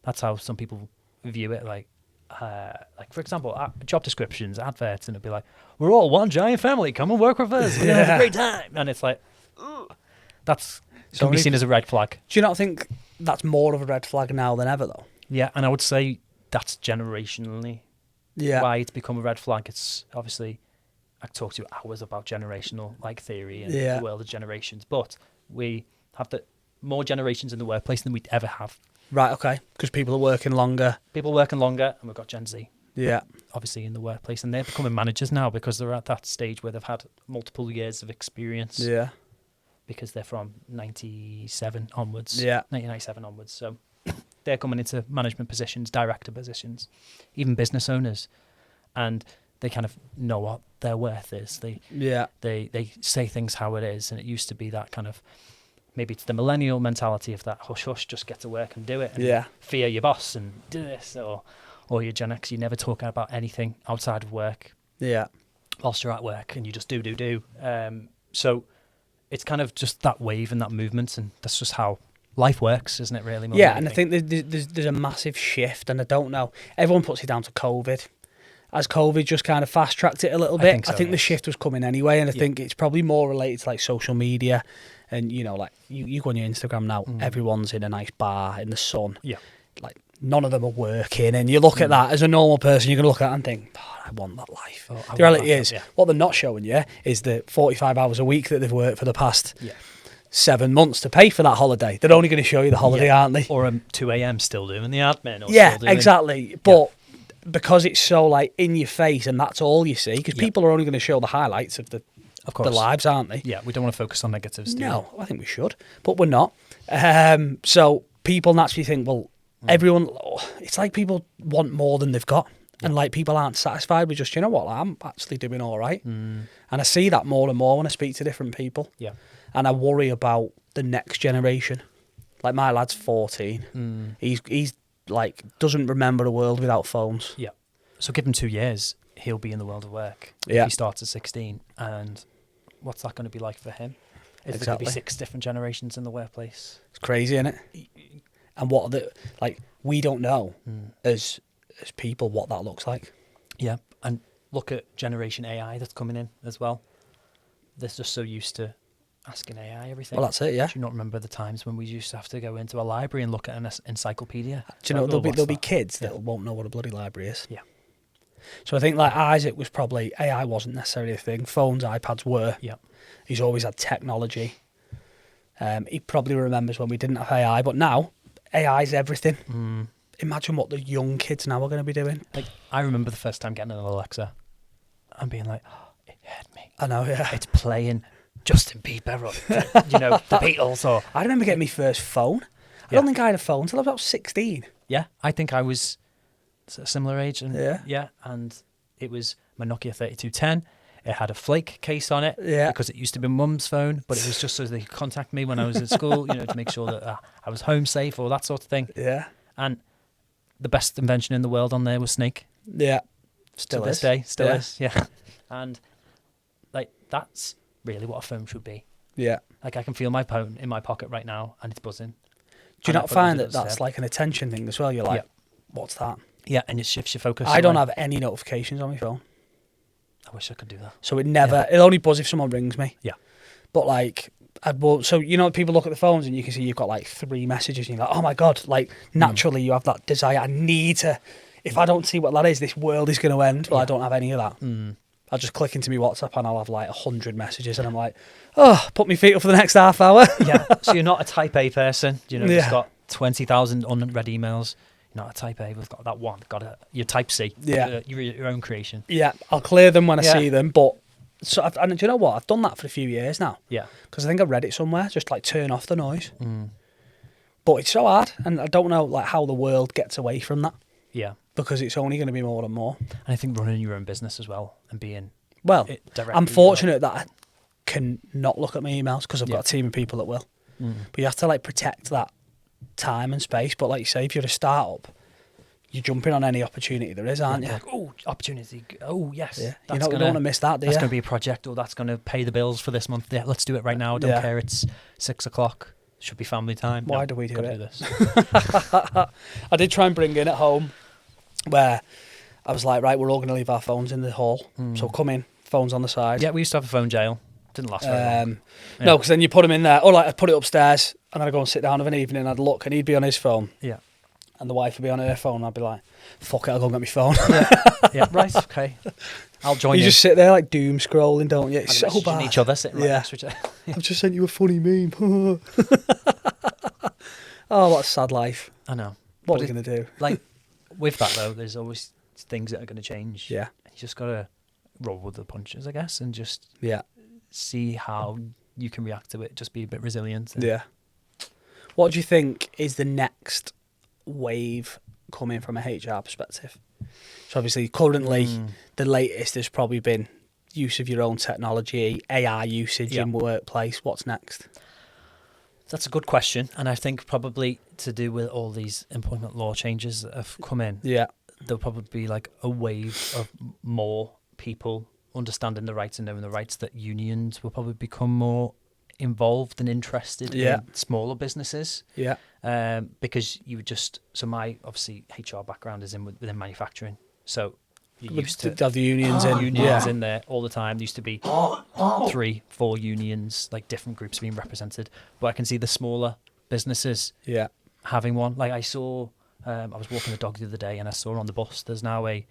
that's how some people view it. Like for example, job descriptions, adverts, and it'd be like, we're all one giant family. Come and work with us. We're gonna have a great time. And it's like, that's can be seen as a red flag. Do you not think that's more of a red flag now than ever, though? Yeah, and I would say that's generationally why it's become a red flag. It's obviously, I could talk to you hours about generational like theory and the world of generations, but we have more generations in the workplace than we'd ever have. Right, okay, because people are working longer. People working longer, and we've got Gen Z. Yeah. Obviously in the workplace, and they're becoming managers now because they're at that stage where they've had multiple years of experience. Yeah. Because they're from 97 onwards. Yeah. 1997 onwards. So they're coming into management positions, director positions, even business owners, and they kind of know what their worth is. They say things how it is, and it used to be that kind of, maybe it's the millennial mentality of that hush hush, just get to work and do it, and fear your boss and do this, or your Gen X, you never talk about anything outside of work. Yeah. Whilst you're at work, and you just do. So it's kind of just that wave and that movement, and that's just how life works, isn't it, really? Yeah, and I think there's a massive shift, and I don't know. Everyone puts it down to COVID. As COVID just kind of fast-tracked it a little bit. I think the shift was coming anyway, and I think it's probably more related to, like, social media. And, you know, like, you go on your Instagram now, everyone's in a nice bar in the sun. Yeah. Like, none of them are working, and you look at that as a normal person, you're going to look at it and think, I want that life. The reality is, what they're not showing you is the 45 hours a week that they've worked for the past 7 months to pay for that holiday. They're only going to show you the holiday, aren't they? Or 2 a.m. still doing the admin. Or yeah, still doing, exactly. But because it's so, like, in your face and that's all you see, because people are only going to show the highlights of the lives, aren't they? Yeah, we don't want to focus on negatives. No, I think we should, but we're not. So people naturally think, well, everyone, it's like people want more than they've got. And, like, people aren't satisfied with just, you know what, I'm actually doing all right. And I see that more and more when I speak to different people. Yeah. And I worry about the next generation. Like, my lad's 14. He's like, doesn't remember a world without phones. Yeah. So give him 2 years, he'll be in the world of work. If he starts at 16. And what's that going to be like for him? Is there going to be 6 different generations in the workplace? It's crazy, isn't it? And what are the, like, we don't know as people what that looks like. Yeah. And look at Generation AI that's coming in as well. They're just so used to asking AI everything. Well, that's it, yeah. Do you not remember the times when we used to have to go into a library and look at an encyclopedia? Do you know, there'll be kids that won't know what a bloody library is. Yeah. So I think, like, Isaac was probably, AI wasn't necessarily a thing. Phones, iPads were. Yeah. He's always had technology. He probably remembers when we didn't have AI, but now AI's everything. Imagine what the young kids now are going to be doing. Like, I remember the first time getting an Alexa and being like, oh, it heard me. I know, yeah. It's playing Justin Bieber or, you know, the Beatles. Or I remember getting my first phone. I don't think I had a phone until I was about 16. Yeah, I think I was a similar age. And yeah, and it was my Nokia 3210. It had a flake case on it because it used to be mum's phone, but it was just so they could contact me when I was at school, you know, to make sure that I was home safe or that sort of thing. Yeah. And the best invention in the world on there was Snake. Yeah. Still is. Still is. Yeah. And, like, that's really what a phone should be. Yeah. Like, I can feel my phone in my pocket right now and it's buzzing. Do you not find that that's like an attention thing as well? You're like, what's that? Yeah, and it shifts your focus. I don't have any notifications on my phone. I wish I could do that. So it never, it'll only buzz if someone rings me. Yeah. But like, so you know, people look at the phones and you can see you've got like 3 messages and you're like, oh my God, like naturally you have that desire. I need to, if I don't see what that is, this world is going to end. Well, I don't have any of that. I'll just click into my WhatsApp and I'll have like 100 messages and I'm like, oh, put my feet up for the next half hour. Yeah. So you're not a type A person. You know, you've got 20,000 unread emails. You're not a type A. We've got that one. You're type C. Yeah. Your own creation. Yeah. I'll clear them when I see them. But, and do you know what? I've done that for a few years now. Yeah. Because I think I read it somewhere. Just like turn off the noise. But it's so hard. And I don't know like how the world gets away from that. Yeah. Because it's only going to be more and more. And I think running your own business as well and being... Well, I'm fortunate that I can not look at my emails because I've got a team of people that will. But you have to like protect that time and space. But like you say, if you're a startup, you're jumping on any opportunity there is, aren't you? Like, oh, opportunity. Oh, yes. Yeah. You don't want to miss that, do you? That's going to be a project, or that's going to pay the bills for this month. Yeah, let's do it right now. I don't care. It's 6 o'clock. Should be family time. Why do we do it? Do this. I did try and bring in at home where I was like, right, we're all going to leave our phones in the hall. So come in, phones on the side. Yeah, we used to have a phone jail. Didn't last very long. No, because then you put them in there. Or like I'd put it upstairs and then I'd go and sit down of an evening and I'd look and he'd be on his phone. Yeah. And the wife would be on her phone. And I'd be like, fuck it, I'll go and get my phone. Yeah, right, okay. I'll join you. You just sit there like doom scrolling, don't you? It's so bad. Each other sitting right next to each other. I've just sent you a funny meme. Oh, what a sad life. I know. What are we going to do? Like, with that though, there's always things that are going to change. Yeah. You just got to roll with the punches, I guess, and just see how you can react to it. Just be a bit resilient. Yeah. What do you think is the next wave coming from a HR perspective? So obviously currently the latest has probably been use of your own technology, AI usage in workplace. What's next? That's a good question, and I think probably to do with all these employment law changes that have come in, there'll probably be like a wave of more people understanding the rights and knowing the rights, that unions will probably become more involved and interested in smaller businesses. Yeah. Because you would just, so my obviously HR background is within manufacturing, so you used to have the unions in there all the time. There used to be 3-4 unions, like different groups being represented. But I can see the smaller businesses having one. Like I saw, I was walking the dog the other day and I saw on the bus there's now a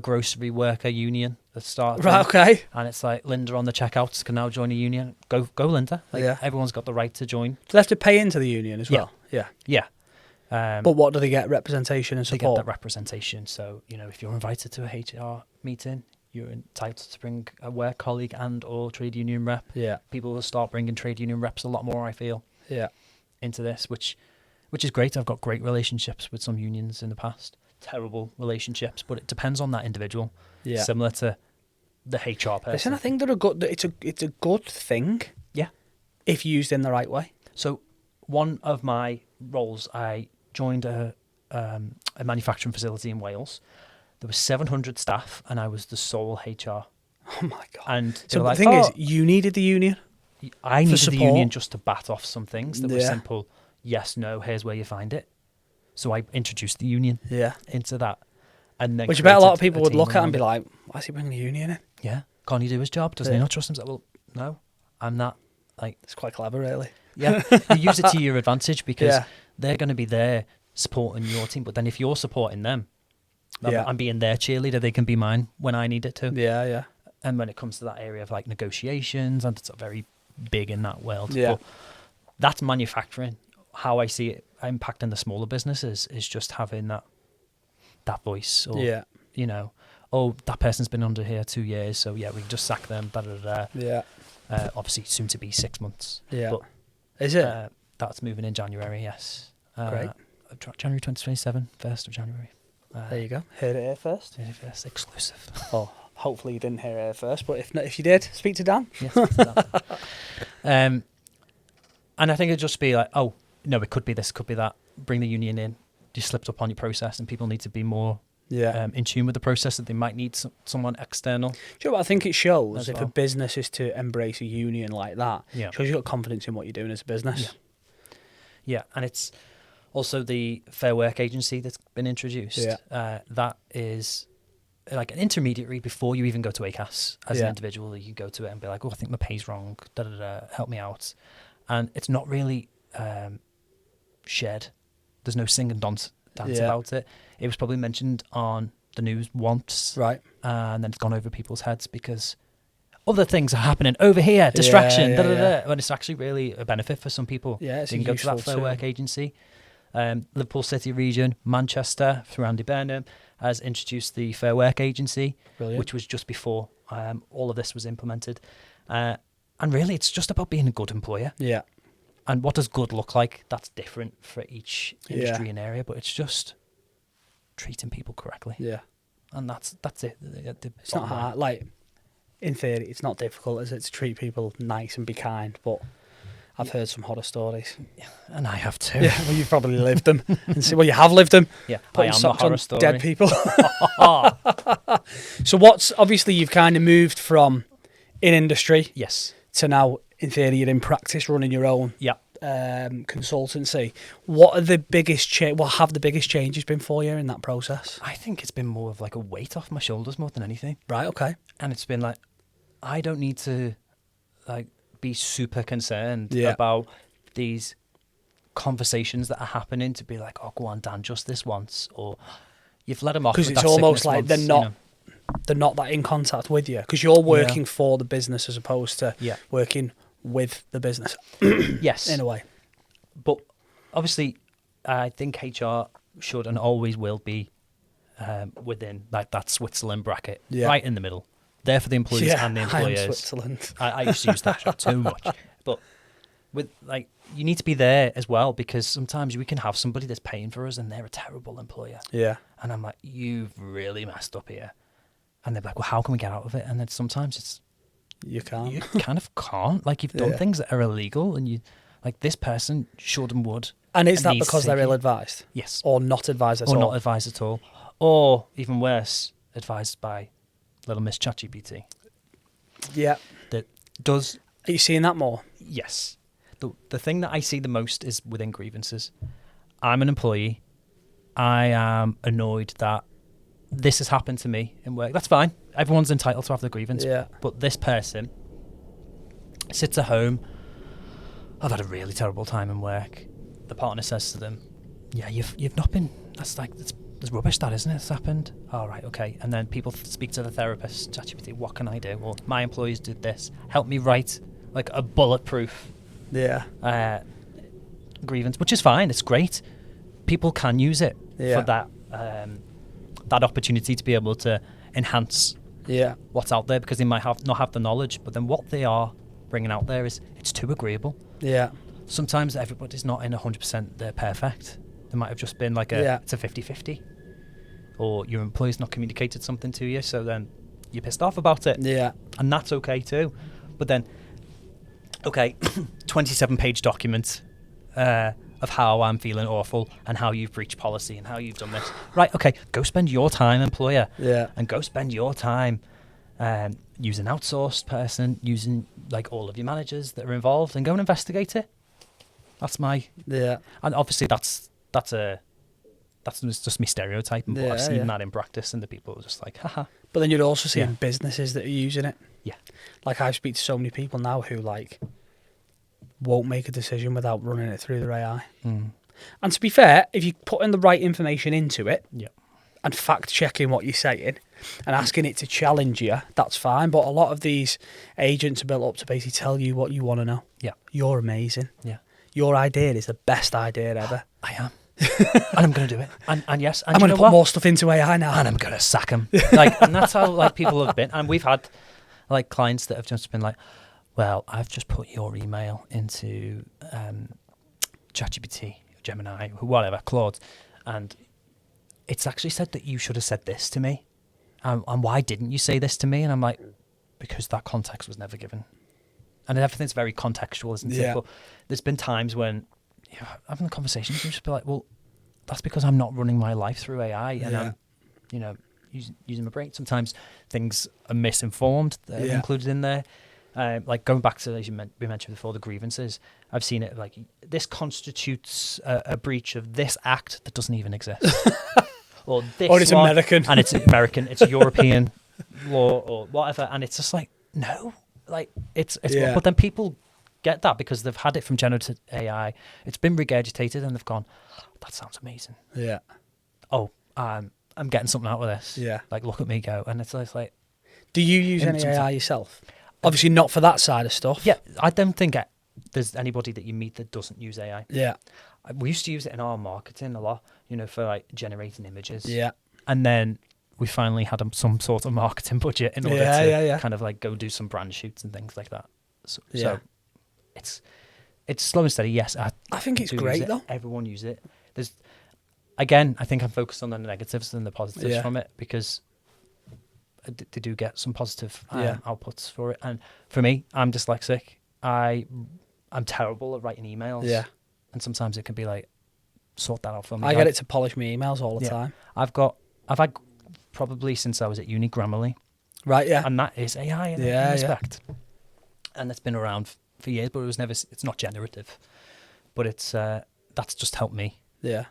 grocery worker union that started. Right, okay. And it's like Linda on the checkouts can now join a union. Go Linda. Like everyone's got the right to join. So they have to pay into the union as well? Yeah. But what do they get? Representation and support? They get that representation. So, you know, if you're invited to a HR meeting, you're entitled to bring a work colleague and or trade union rep. Yeah. People will start bringing trade union reps a lot more, I feel, into this, which is great. I've got great relationships with some unions in the past. Terrible relationships, but it depends on that individual. Yeah. Similar to the HR person. Listen, I think they're a good. It's a good thing. Yeah. If used in the right way. So, one of my roles, I joined a manufacturing facility in Wales. There were 700 staff, and I was the sole HR. Oh my God! And so the thing is, you needed the union. I needed the union just to bat off some things that were simple. Yes, no. Here's where you find it. So I introduced the union into that. And then which I bet a lot of people would look at and be like, why is he bringing the union in? Yeah. Can't he do his job? Doesn't he not trust himself? Well, no, I'm not. Like, it's quite clever, really. Yeah. You use it to your advantage because they're going to be there supporting your team. But then if you're supporting them, I'm being their cheerleader, they can be mine when I need it to. Yeah, yeah. And when it comes to that area of like negotiations, and it's very big in that world. Yeah. But that's manufacturing. How I see it impacting the smaller businesses is just having that voice, or you know, oh, that person's been under here 2 years, so we can just sack them. Yeah. Obviously, soon to be 6 months. Yeah. But, is it? That's moving in January. Yes. Great. January 2027, 1st of January. There you go. Heard it here first. Heard it first. Exclusive. Oh, hopefully you didn't hear it here first, but if you did, speak to Dan. Yeah, speak to Dan. And I think it'd just be like, oh, no, it could be this, could be that. Bring the union in. You slipped up on your process, and people need to be more in tune with the process, that they might need someone external. Do you know what I think it shows? If a business is to embrace a union like that, it shows you've got confidence in what you're doing as a business. Yeah, and it's Also, the Fair Work Agency that's been introduced, Yeah. that is like an intermediary before you even go to ACAS as an Yeah. individual. You go to it and be like, oh, I think my pay's wrong, help me out. And it's not really shared. There's no sing and dance about it. It was probably mentioned on the news once, Right. And then it's gone over people's heads because other things are happening over here, distraction, when it's actually really a benefit for some people. Yeah, it's you can go to that Fair Work Agency. Liverpool City region, Manchester, through Andy Burnham, has introduced the Fair Work Agency, which was just before all of this was implemented. And really, it's just about being a good employer. Yeah. And what does good look like? That's different for each industry and area, but it's just treating people correctly. Yeah. And that's it. It's not hard. Like, in theory, it's not difficult, is it, to treat people nice and be kind, but I've heard some horror stories. And I have too. Yeah, well, you've probably lived them. You have lived them. Yeah, Putting I am socks the horror on story. dead people. So obviously you've kind of moved from in industry Yes. to now, in theory, you're in practice running your own Yeah. consultancy. What are the biggest what have the biggest changes been for you in that process? I think it's been more of like a weight off my shoulders more than anything. Right, okay. And it's been like, I don't need to like be super concerned Yeah. about these conversations that are happening to be like, oh, go on, Dan, just this once, or you've let them off. Because with it's that almost sickness like once, they're you not know. they're not that in contact with you because you're working for the business as opposed to working with the business. Yes, in a way. But obviously, I think HR should and always will be within like that Switzerland bracket, right in the middle. There for the employees and the employers. I am Switzerland. I used to use that shot too much, but with like you need to be there as well because sometimes we can have somebody that's paying for us and they're a terrible employer. Yeah, and I'm like, you've really messed up here, and they're like, well, how can we get out of it? And then sometimes it's you can't. You kind of can't. Like you've done things that are illegal, and you like this person should and would. And is that because they're ill-advised? Yes, or not advised at all, or not advised at all, or even worse, advised by little Miss ChatGPT. Yeah, that does. Are you seeing that more? Yes. The thing that I see the most is within grievances. I'm an employee. I am annoyed that this has happened to me in work. That's fine. Everyone's entitled to have their grievance. Yeah. But this person sits at home. I've had a really terrible time in work. The partner says to them, yeah, you've not been, that's rubbish that, isn't it? It's happened. Oh, right, okay. And then people speak to the therapist, ChatGPT, what can I do? Well, my employees did this. Help me write like a bulletproof grievance, which is fine. It's great. People can use it for that opportunity to be able to enhance what's out there because they might not have the knowledge, but then what they are bringing out there is it's too agreeable. Yeah. Sometimes everybody's not in 100% they're perfect. There might have just been like it's a 50-50, or your employee's not communicated something to you, so then you're pissed off about it. Yeah. And that's okay too. But then, 27-page document of how I'm feeling awful and how you've breached policy and how you've done this. Right, okay, go spend your time, employer. Yeah. And go spend your time use an outsourced person, using like all of your managers that are involved, and go and investigate it. That's my... Yeah. And obviously that's just me stereotyping, but I've seen that in practice and the people are just like, haha. But then you're also seeing businesses that are using it. Yeah. Like I speak to so many people now who like won't make a decision without running it through their AI. Mm. And to be fair, if you put in the right information into it and fact checking what you're saying and asking it to challenge you, that's fine. But a lot of these agents are built up to basically tell you what you want to know. Yeah. You're amazing. Yeah. Your idea is the best idea ever. I am. And I'm going to do it. And yes, and I'm going to put more stuff into AI now. And I'm going to sack them. And that's how like people have been. And we've had like clients that have just been like, well, I've just put your email into ChatGPT, Gemini, whatever, Claude, and it's actually said that you should have said this to me. And why didn't you say this to me? And I'm like, because that context was never given. And everything's very contextual, isn't it? But there's been times when having the conversation, you can just be like, well, that's because I'm not running my life through AI and I'm, using my brain. Sometimes things are misinformed that are included in there. Like going back to, as we mentioned before, the grievances, I've seen it like, this constitutes a breach of this act that doesn't even exist. Or this Or it's one, American. and it's American, it's European law or whatever. And it's just like, no, like it's Yeah. but then people get that because they've had it from generative AI. It's been regurgitated and they've gone, that sounds amazing. Yeah. Oh, I'm getting something out of this. Yeah. Like, look at me go. And it's like, Do you use In any some AI yourself? Obviously not for that side of stuff. yeah, I don't think there's anybody that you meet that doesn't use AI. Yeah. We used to use it in our marketing a lot, for like generating images. Yeah. And then we finally had some sort of marketing budget in order to kind of like go do some brand shoots and things like that. So it's slow and steady. Yes, I think it's great though. Everyone use it. I think I'm focused on the negatives and the positives from it because they do get some positive outputs for it. And for me, I'm dyslexic. I'm terrible at writing emails. Yeah. And sometimes it can be like, sort that out for me. I get it to polish my emails all the time. I've had probably since I was at uni Grammarly. Right, yeah. And that is AI in respect. And it's been around for years, but it's not generative. But that's just helped me. Yeah.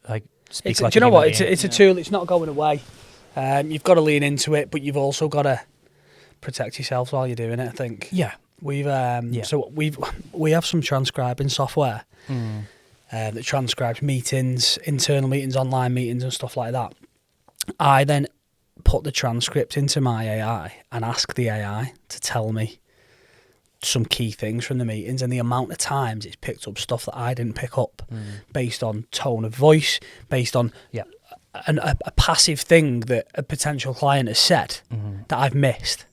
Like, speak do like you know what? being, It's a tool. It's not going away. You've got to lean into it, but you've also got to protect yourself while you're doing it, I think. Yeah. We have some transcribing software that transcribes meetings, internal meetings, online meetings and stuff like that. I then put the transcript into my AI and ask the AI to tell me some key things from the meetings, and the amount of times it's picked up stuff that I didn't pick up based on tone of voice, based on a passive thing that a potential client has said that I've missed,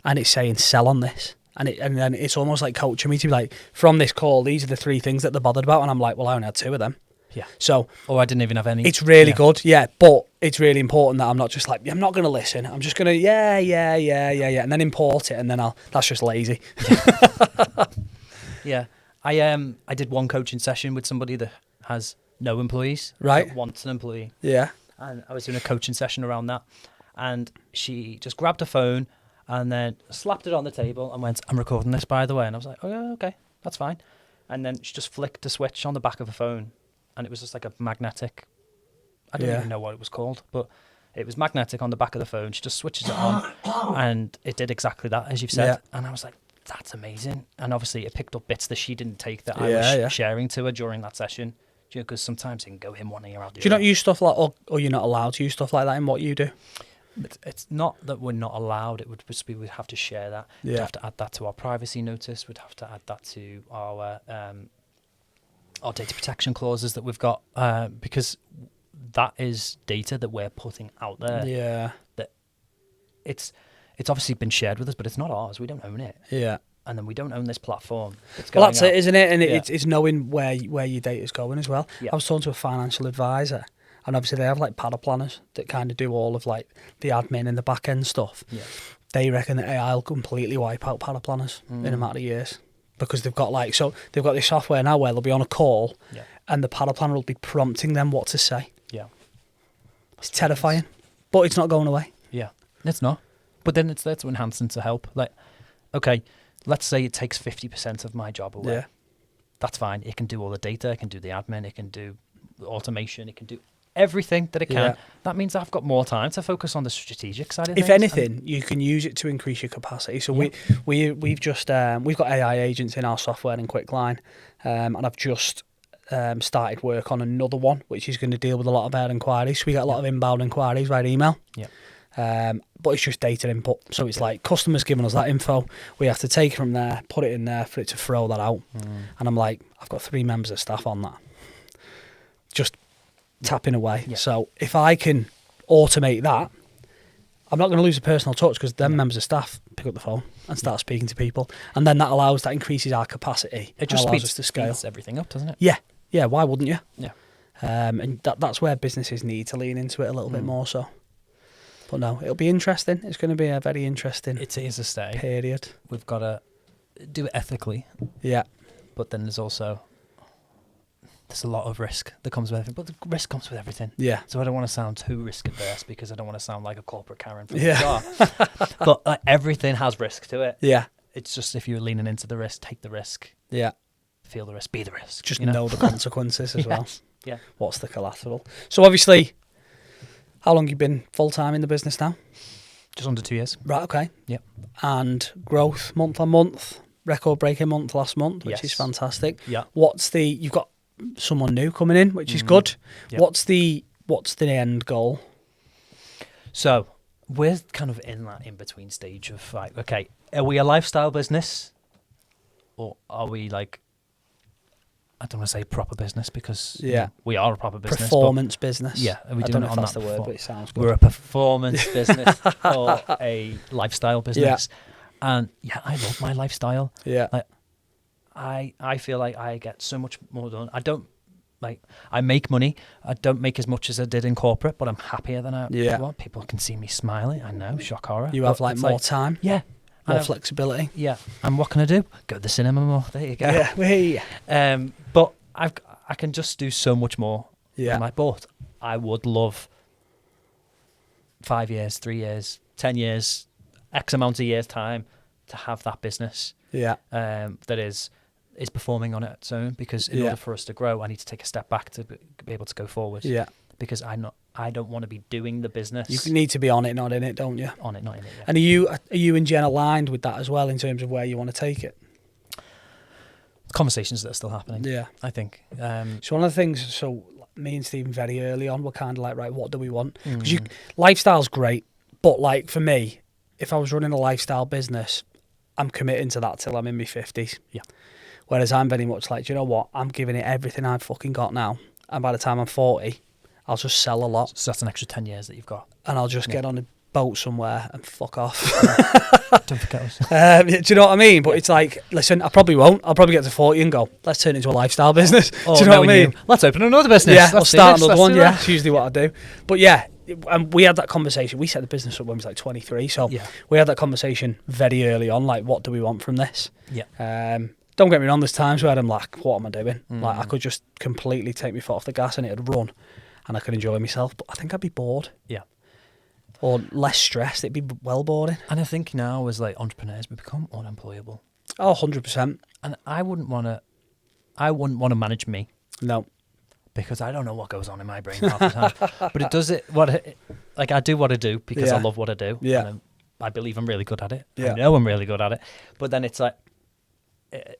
and it's saying sell on this. And then it's almost like coaching me to be like, from this call, these are the 3 things that they're bothered about. And I'm like, well, I only had 2 of them. Yeah. So, I didn't even have any. It's really good, but it's really important that I'm not just like, I'm not going to listen. I'm just going to, yeah, and then import it, and then that's just lazy. Yeah. I did one coaching session with somebody that has no employees. Right. That wants an employee. Yeah. And I was doing a coaching session around that. And she just grabbed a phone and then slapped it on the table and went, I'm recording this, by the way. And I was like, oh, yeah, okay, that's fine. And then she just flicked a switch on the back of the phone. And it was just like a magnetic, I don't even know what it was called, but it was magnetic on the back of the phone. She just switches it on and it did exactly that, as you've said. Yeah. And I was like, that's amazing. And obviously it picked up bits that she didn't take that I was sharing to her during that session. Because sometimes it can go in one ear out the other. Do you not use stuff like, or you're not allowed to use stuff like that in what you do? It's not that we're not allowed. It would just be we'd have to share that. Yeah. We'd have to add that to our privacy notice. We'd have to add that to our data protection clauses that we've got because that is data that we're putting out there. Yeah. That it's obviously been shared with us, but it's not ours. We don't own it. Yeah. And then we don't own this platform. Well, that's it, isn't it? And it's knowing where your data's going as well. Yeah. I was talking to a financial advisor, and obviously they have like paddle planners that kind of do all of like the admin and the back end stuff. Yeah. They reckon that AI will completely wipe out paddle planners in a matter of years because they've got this software now where they'll be on a call and the paddle planner will be prompting them what to say. Yeah. It's terrifying, but it's not going away. Yeah, it's not. But then it's there to enhance and to help. Like, okay, let's say it takes 50% of my job away. Yeah. That's fine. It can do all the data. It can do the admin. It can do automation. It can do everything that it can. Yeah. That means I've got more time to focus on the strategic side of If things. anything, you can use it to increase your capacity. So we've just we've got AI agents in our software in Quicklime, and I've just started work on another one which is going to deal with a lot of our inquiries. So we get a lot of inbound inquiries via email. Yeah. But it's just data input. So it's like customers giving us that info. We have to take it from there, put it in there for it to throw that out. And I'm like, I've got 3 members of staff on that. Just tapping away. Yeah. So if I can automate that, I'm not going to lose the personal touch because then members of staff pick up the phone and start speaking to people. And then that increases our capacity. It just allows us to scale. speeds everything up, doesn't it? Yeah. Yeah, why wouldn't you? Yeah. And that's where businesses need to lean into it a little bit more so. But no, it'll be interesting. It's going to be a very interesting period. We've got to do it ethically. Yeah. But then there's a lot of risk that comes with everything. But the risk comes with everything. Yeah. So I don't want to sound too risk adverse because I don't want to sound like a corporate Karen from yeah. the jar. But everything has risk to it. Yeah. it's just if you're leaning into the risk, take the risk. Yeah. Feel the risk, be the risk. Just know the consequences as well. Yeah. What's the collateral? So obviously, how long you been full-time in the business now? Just under 2 years. Right, okay. Yep. And growth month on month, record-breaking month last month, which is fantastic. Yeah. You've got someone new coming in, which is good. Yep. What's the end goal? So we're kind of in that in-between stage of like, okay, are we a lifestyle business, or are we like, I don't want to say proper business because we are a proper business. Performance business. Yeah, are we I doing don't know it if on that's that the word, but it sounds good. We're a performance business or a lifestyle business. And I love my lifestyle. Yeah. Like, I feel like I get so much more done. I make money. I don't make as much as I did in corporate, but I'm happier than I was. People can see me smiling. I know, shock horror. You have more time. Yeah. More flexibility. Yeah. And what can I do? Go to the cinema more. There you go. Yeah. But I can just do so much more. Yeah. But I would love 5 years, 3 years, 10 years, X amount of years time to have that business. Yeah. That is performing on its own, because in order for us to grow, I need to take a step back to be able to go forward. Yeah. Because I don't want to be doing the business. You need to be on it, not in it, don't you? On it, not in it. Yeah. And are you and Jen aligned with that as well in terms of where you want to take it? Conversations that are still happening. Yeah. I think. So one of the things, so me and Stephen very early on were kind of like, right, what do we want? Because lifestyle's great, but like for me, if I was running a lifestyle business, I'm committing to that till I'm in my 50s. Yeah. Whereas I'm very much like, do you know what? I'm giving it everything I've fucking got now. And by the time I'm 40, I'll just sell a lot. So that's an extra 10 years that you've got. And I'll just get on a boat somewhere and fuck off. Don't forget us. Do you know what I mean? But it's like, listen, I probably won't. I'll probably get to 40 and go, let's turn it into a lifestyle business. Oh, do you know what I mean? Let's open another business. Yeah, I'll start another one. Yeah, it's usually what I do. But yeah, and we had that conversation. We set the business up when we was like 23. So we had that conversation very early on, like, what do we want from this? Yeah. Don't get me wrong, there's times where I'm like, what am I doing? Like, I could just completely take my foot off the gas and it'd run and I could enjoy myself. But I think I'd be bored. Yeah. Or less stressed. It'd be well boring. And I think now as like entrepreneurs, we become unemployable. Oh, 100%. And I wouldn't want to manage me. No. Because I don't know what goes on in my brain half the time. But it does I do what I do because I love what I do. Yeah. And I believe I'm really good at it. Yeah. I know I'm really good at it. But then it's like,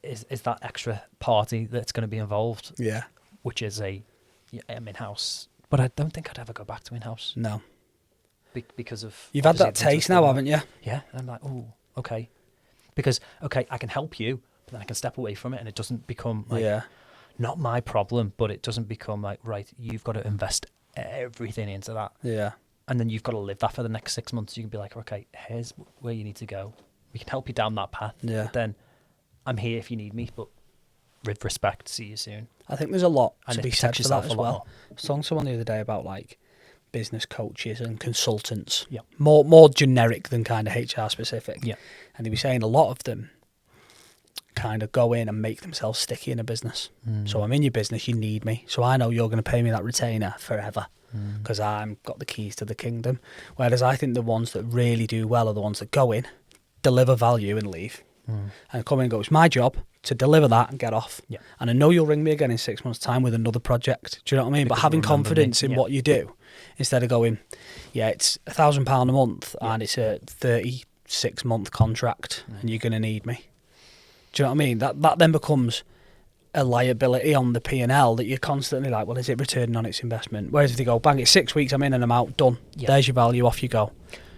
is that extra party that's going to be involved? Yeah. Which is I'm in-house. But I don't think I'd ever go back to in-house. No. Because of... You've had that taste now, haven't you? Yeah. And I'm like, oh, okay. Because, okay, I can help you, but then I can step away from it and it doesn't become like... Yeah. Not my problem, but it doesn't become like, right, you've got to invest everything into that. Yeah. And then you've got to live that for the next 6 months. You can be like, okay, here's where you need to go. We can help you down that path. Yeah. But then I'm here if you need me, but with respect, see you soon. I think there's a lot And to it be said for protects that as yourself a lot well. more. I was talking to someone the other day about like business coaches and consultants. Yeah. More generic than kind of HR specific. Yeah. And he was saying a lot of them kind of go in and make themselves sticky in a business. So I'm in your business, you need me. So I know you're going to pay me that retainer forever because I've got the keys to the kingdom. Whereas I think the ones that really do well are the ones that go in, deliver value and leave. And come in and go, it's my job to deliver that and get off. Yeah. And I know you'll ring me again in 6 months' time with another project. Do you know what I mean? Because but having you'll remember confidence me. in Yeah. what you do instead of going, it's £1,000 a month and it's a 36-month contract and you're going to need me. Do you know what I mean? That then becomes a liability on the P&L that you're constantly like, well, is it returning on its investment? Whereas if they go, bang, it's 6 weeks, I'm in and I'm out, done. Yeah. There's your value, off you go.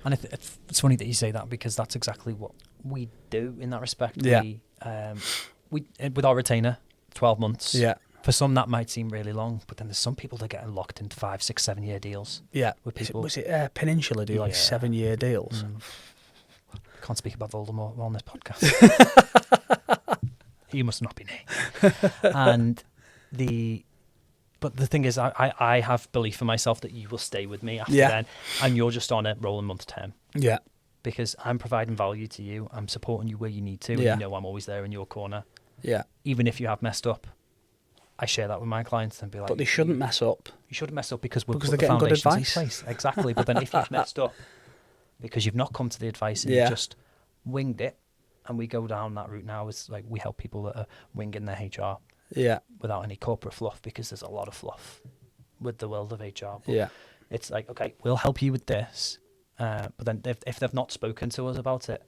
And it's funny that you say that because that's exactly what we do in that respect. Yeah. We with our retainer, 12 months. Yeah. For some, that might seem really long, but then there's some people that are getting locked into 5, 6, 7 year deals. Yeah. With people. Was it Peninsula do like 7-year deals? Can't speak about Voldemort on this podcast. You must not be me. And but the thing is, I have belief in myself that you will stay with me after then, and you're just on a rolling month term. Yeah. Because I'm providing value to you, I'm supporting you where you need to, and you know I'm always there in your corner. Yeah. Even if you have messed up, I share that with my clients and be like, but they shouldn't mess up. You shouldn't mess up because we've because put they're the getting good foundations in advice. place. Exactly. But then if you've messed up because you've not come to the advice and you just winged it, And we go down that route now. Is like we help people that are winging their HR without any corporate fluff, because there's a lot of fluff with the world of HR. But it's like, okay, we'll help you with this. But then if they've not spoken to us about it,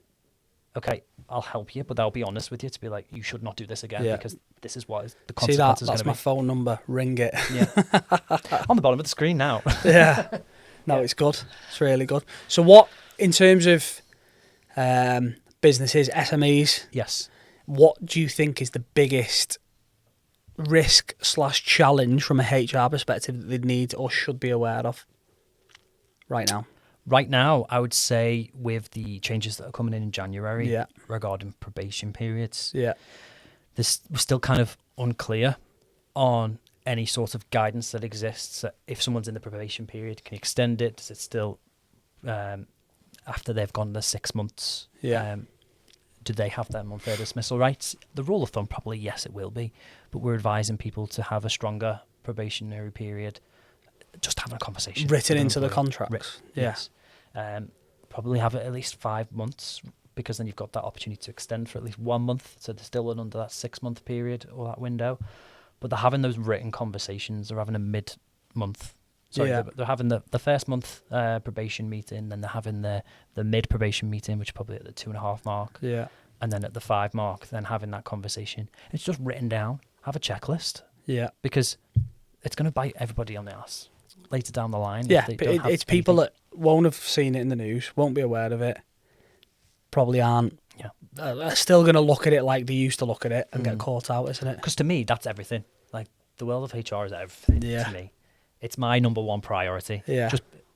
okay, I'll help you, but I'll be honest with you to be like, you should not do this again because this is what the consequences are going to be. That's my phone number. Ring it. Yeah. On the bottom of the screen now. Yeah. No, it's good. It's really good. So what, in terms of businesses, SMEs, yes, what do you think is the biggest risk/challenge from a HR perspective that they need or should be aware of right now? Right now, I would say with the changes that are coming in January regarding probation periods, we're still kind of unclear on any sort of guidance that exists. If someone's in the probation period, can you extend it? Does it still, after they've gone the 6 months, do they have them unfair dismissal rights? The rule of thumb, probably yes, it will be. But we're advising people to have a stronger probationary period. Just having a conversation. Written into the contracts. Yes. Probably have it at least 5 months, because then you've got that opportunity to extend for at least 1 month. So they're still under that 6 month period or that window. But they're having those written conversations. They're having a mid-month. Sorry, they're having the first month probation meeting, then they're having the mid-probation meeting, which is probably at the 2.5 mark. Yeah. And then at the 5 mark, then having that conversation. It's just written down. Have a checklist. Yeah. Because it's going to bite everybody on the ass later down the line. Yeah, but it's people that won't have seen it in the news, won't be aware of it, probably aren't. Yeah. Are still going to look at it like they used to look at it and get caught out, isn't it? Because to me, that's everything. Like, the world of HR is everything to me. It's my number one priority. Yeah.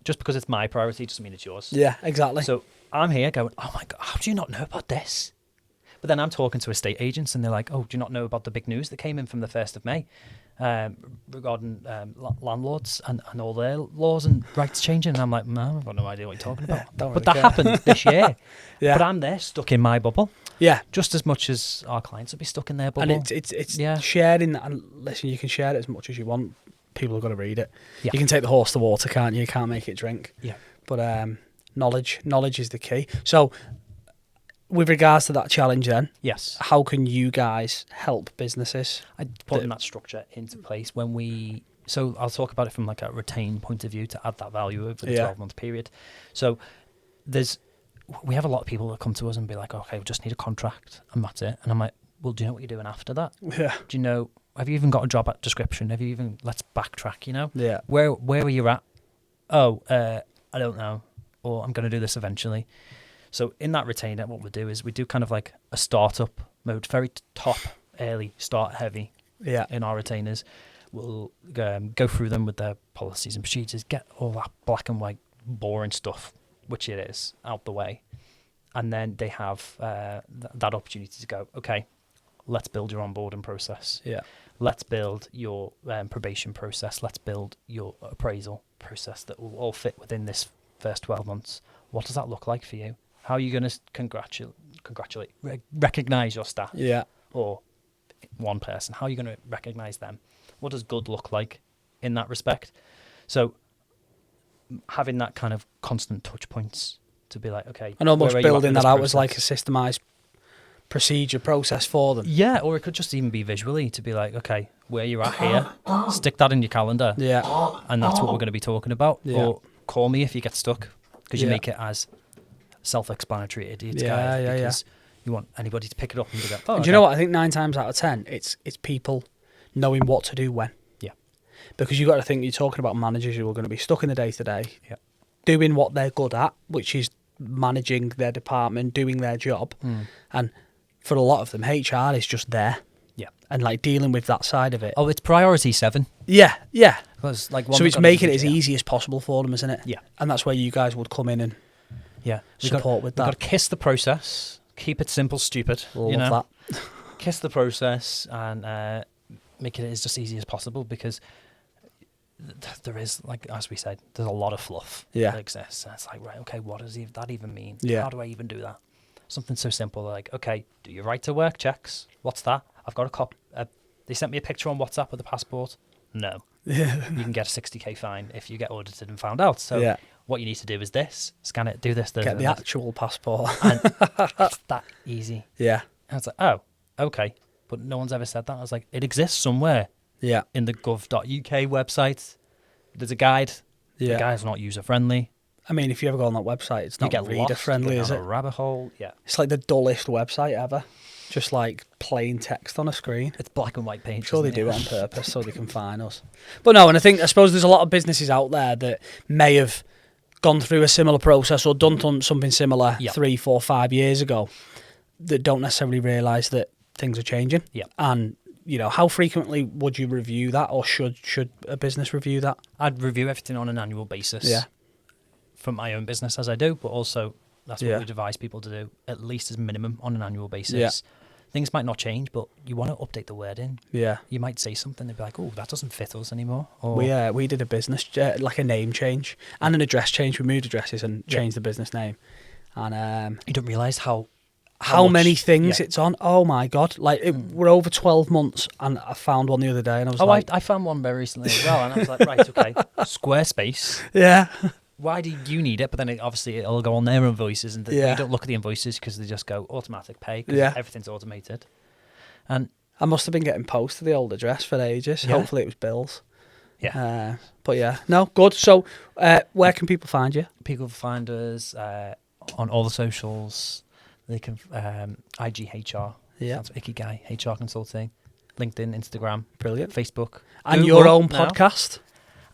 Just because it's my priority doesn't mean it's yours. Yeah, exactly. So I'm here going, oh my God, how do you not know about this? But then I'm talking to estate agents and they're like, oh, do you not know about the big news that came in from the 1st of May regarding landlords and all their laws and rights changing? And I'm like, no, I've got no idea what you're talking about. But that happened this year. But I'm there stuck in my bubble. Yeah. Just as much as our clients will be stuck in their bubble. And it's sharing that. And listen, you can share it as much as you want. People have got to read it. Yeah. You can take the horse to water, can't you? You can't make it drink. Yeah. But knowledge is the key. So with regards to that challenge then, yes, how can you guys help businesses? Putting that structure into place so I'll talk about it from like a retained point of view to add that value over the 12-month period. So we have a lot of people that come to us and be like, okay, we just need a contract and that's it. And I'm like, well, do you know what you're doing after that? Yeah. Do you know, have you even got a job description? Let's backtrack, Yeah. Where are you at? Oh, I don't know. Or I'm going to do this eventually. So in that retainer, what we do is we do kind of like a startup mode, very top, early, start heavy in our retainers. We'll go through them with their policies and procedures, get all that black and white boring stuff, which it is, out the way. And then they have that opportunity to go, okay, let's build your onboarding process. Yeah. Let's build your probation process. Let's build your appraisal process that will all fit within this first 12 months. What does that look like for you? How are you going to recognize your staff? Yeah. Or one person? How are you going to recognize them? What does good look like in that respect? So having that kind of constant touch points to be like, okay. And almost building that out as like a systemized procedure process for them. Yeah, or it could just even be visually to be like, okay, where you're at here, stick that in your calendar. Yeah. And that's what we're going to be talking about. Yeah. Or call me if you get stuck, because you make it as self-explanatory idiots guide, because you want anybody to pick it up and be like, do you know what? I think 9 times out of 10, it's people knowing what to do when. Yeah. Because you've got to think, you're talking about managers who are going to be stuck in the day-to-day, doing what they're good at, which is managing their department, doing their job. And for a lot of them, HR is just there. Yeah. And like dealing with that side of it. Oh, it's priority 7. Yeah. Because like so it's making it as easy as possible for them, isn't it? Yeah. And that's where you guys would come in and support with that. We've got to kiss the process, keep it simple, stupid. Love that. Kiss the process and make it as just easy as possible, because there is, like as we said, there's a lot of fluff that exists. And it's like, right, okay, what does that even mean? Yeah. How do I even do that? Something so simple like, okay, do your right to work checks. What's that? I've got a copy. They sent me a picture on WhatsApp with a passport. No. Yeah. You can get a 60k fine if you get audited and found out. So what you need to do is this, scan it, do this, Get the actual passport. And it's that easy. Yeah. And it's like, oh, okay. But no one's ever said that. I was like, it exists somewhere. Yeah. In the gov.uk website. There's a guide. Yeah. The guide's not user-friendly. I mean, if you ever go on that website, it's not reader-friendly, is it? A rabbit hole, yeah. It's like the dullest website ever. Just like plain text on a screen. It's black and white paint. I'm sure they do it on purpose so they can find us. But no, and I suppose there's a lot of businesses out there that may have gone through a similar process or done something similar 3, 4, 5 years ago that don't necessarily realise that things are changing. Yeah. And, you know, how frequently would you review that, or should a business review that? I'd review everything on an annual basis. Yeah. From my own business, as I do, but also that's what we'd advise people to do, at least as minimum on an annual basis. Yeah. Things might not change, but you want to update the wording. Yeah. You might say something, they'd be like, oh, that doesn't fit us anymore. Or we did a business, like a name change and an address change. We moved addresses and changed the business name. And you don't realise how many things it's on. Oh my God. Like, we're over 12 months, and I found one the other day, and I was like... I found one very recently as well, and I was like, right, okay, Squarespace. Yeah. Why do you need it? But then it'll go on their invoices, and you don't look at the invoices because they just go automatic pay, because everything's automated. And I must have been getting post to the old address for ages. Yeah. Hopefully it was bills. Yeah. But yeah, no, good. So where can people find you? People find us on all the socials. They can IGHR. Yeah. That's Icky Guy, HR Consulting. LinkedIn, Instagram. Brilliant. Facebook. And Google, your own podcast.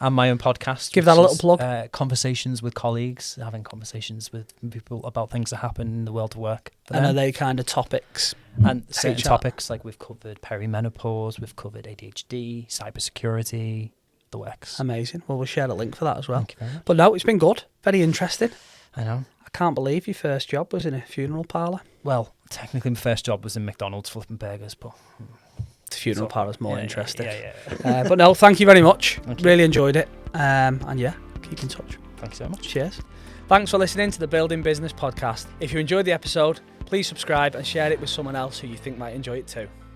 And my own podcast. Give that a little plug. Conversations with colleagues, having conversations with people about things that happen in the world of work. And are they kind of topics? And certain topics, like we've covered perimenopause, we've covered ADHD, cybersecurity, the works. Amazing. Well, we'll share a link for that as well. Thank you very much. But no, it's been good. Very interesting. I know. I can't believe your first job was in a funeral parlour. Well, technically my first job was in McDonald's flipping burgers, but... The funeral parlour's more interesting. Yeah. But no, thank you very much. Really enjoyed it. And yeah, keep in touch. Thanks so much. Cheers. Thanks for listening to the Building Business Podcast. If you enjoyed the episode, please subscribe and share it with someone else who you think might enjoy it too.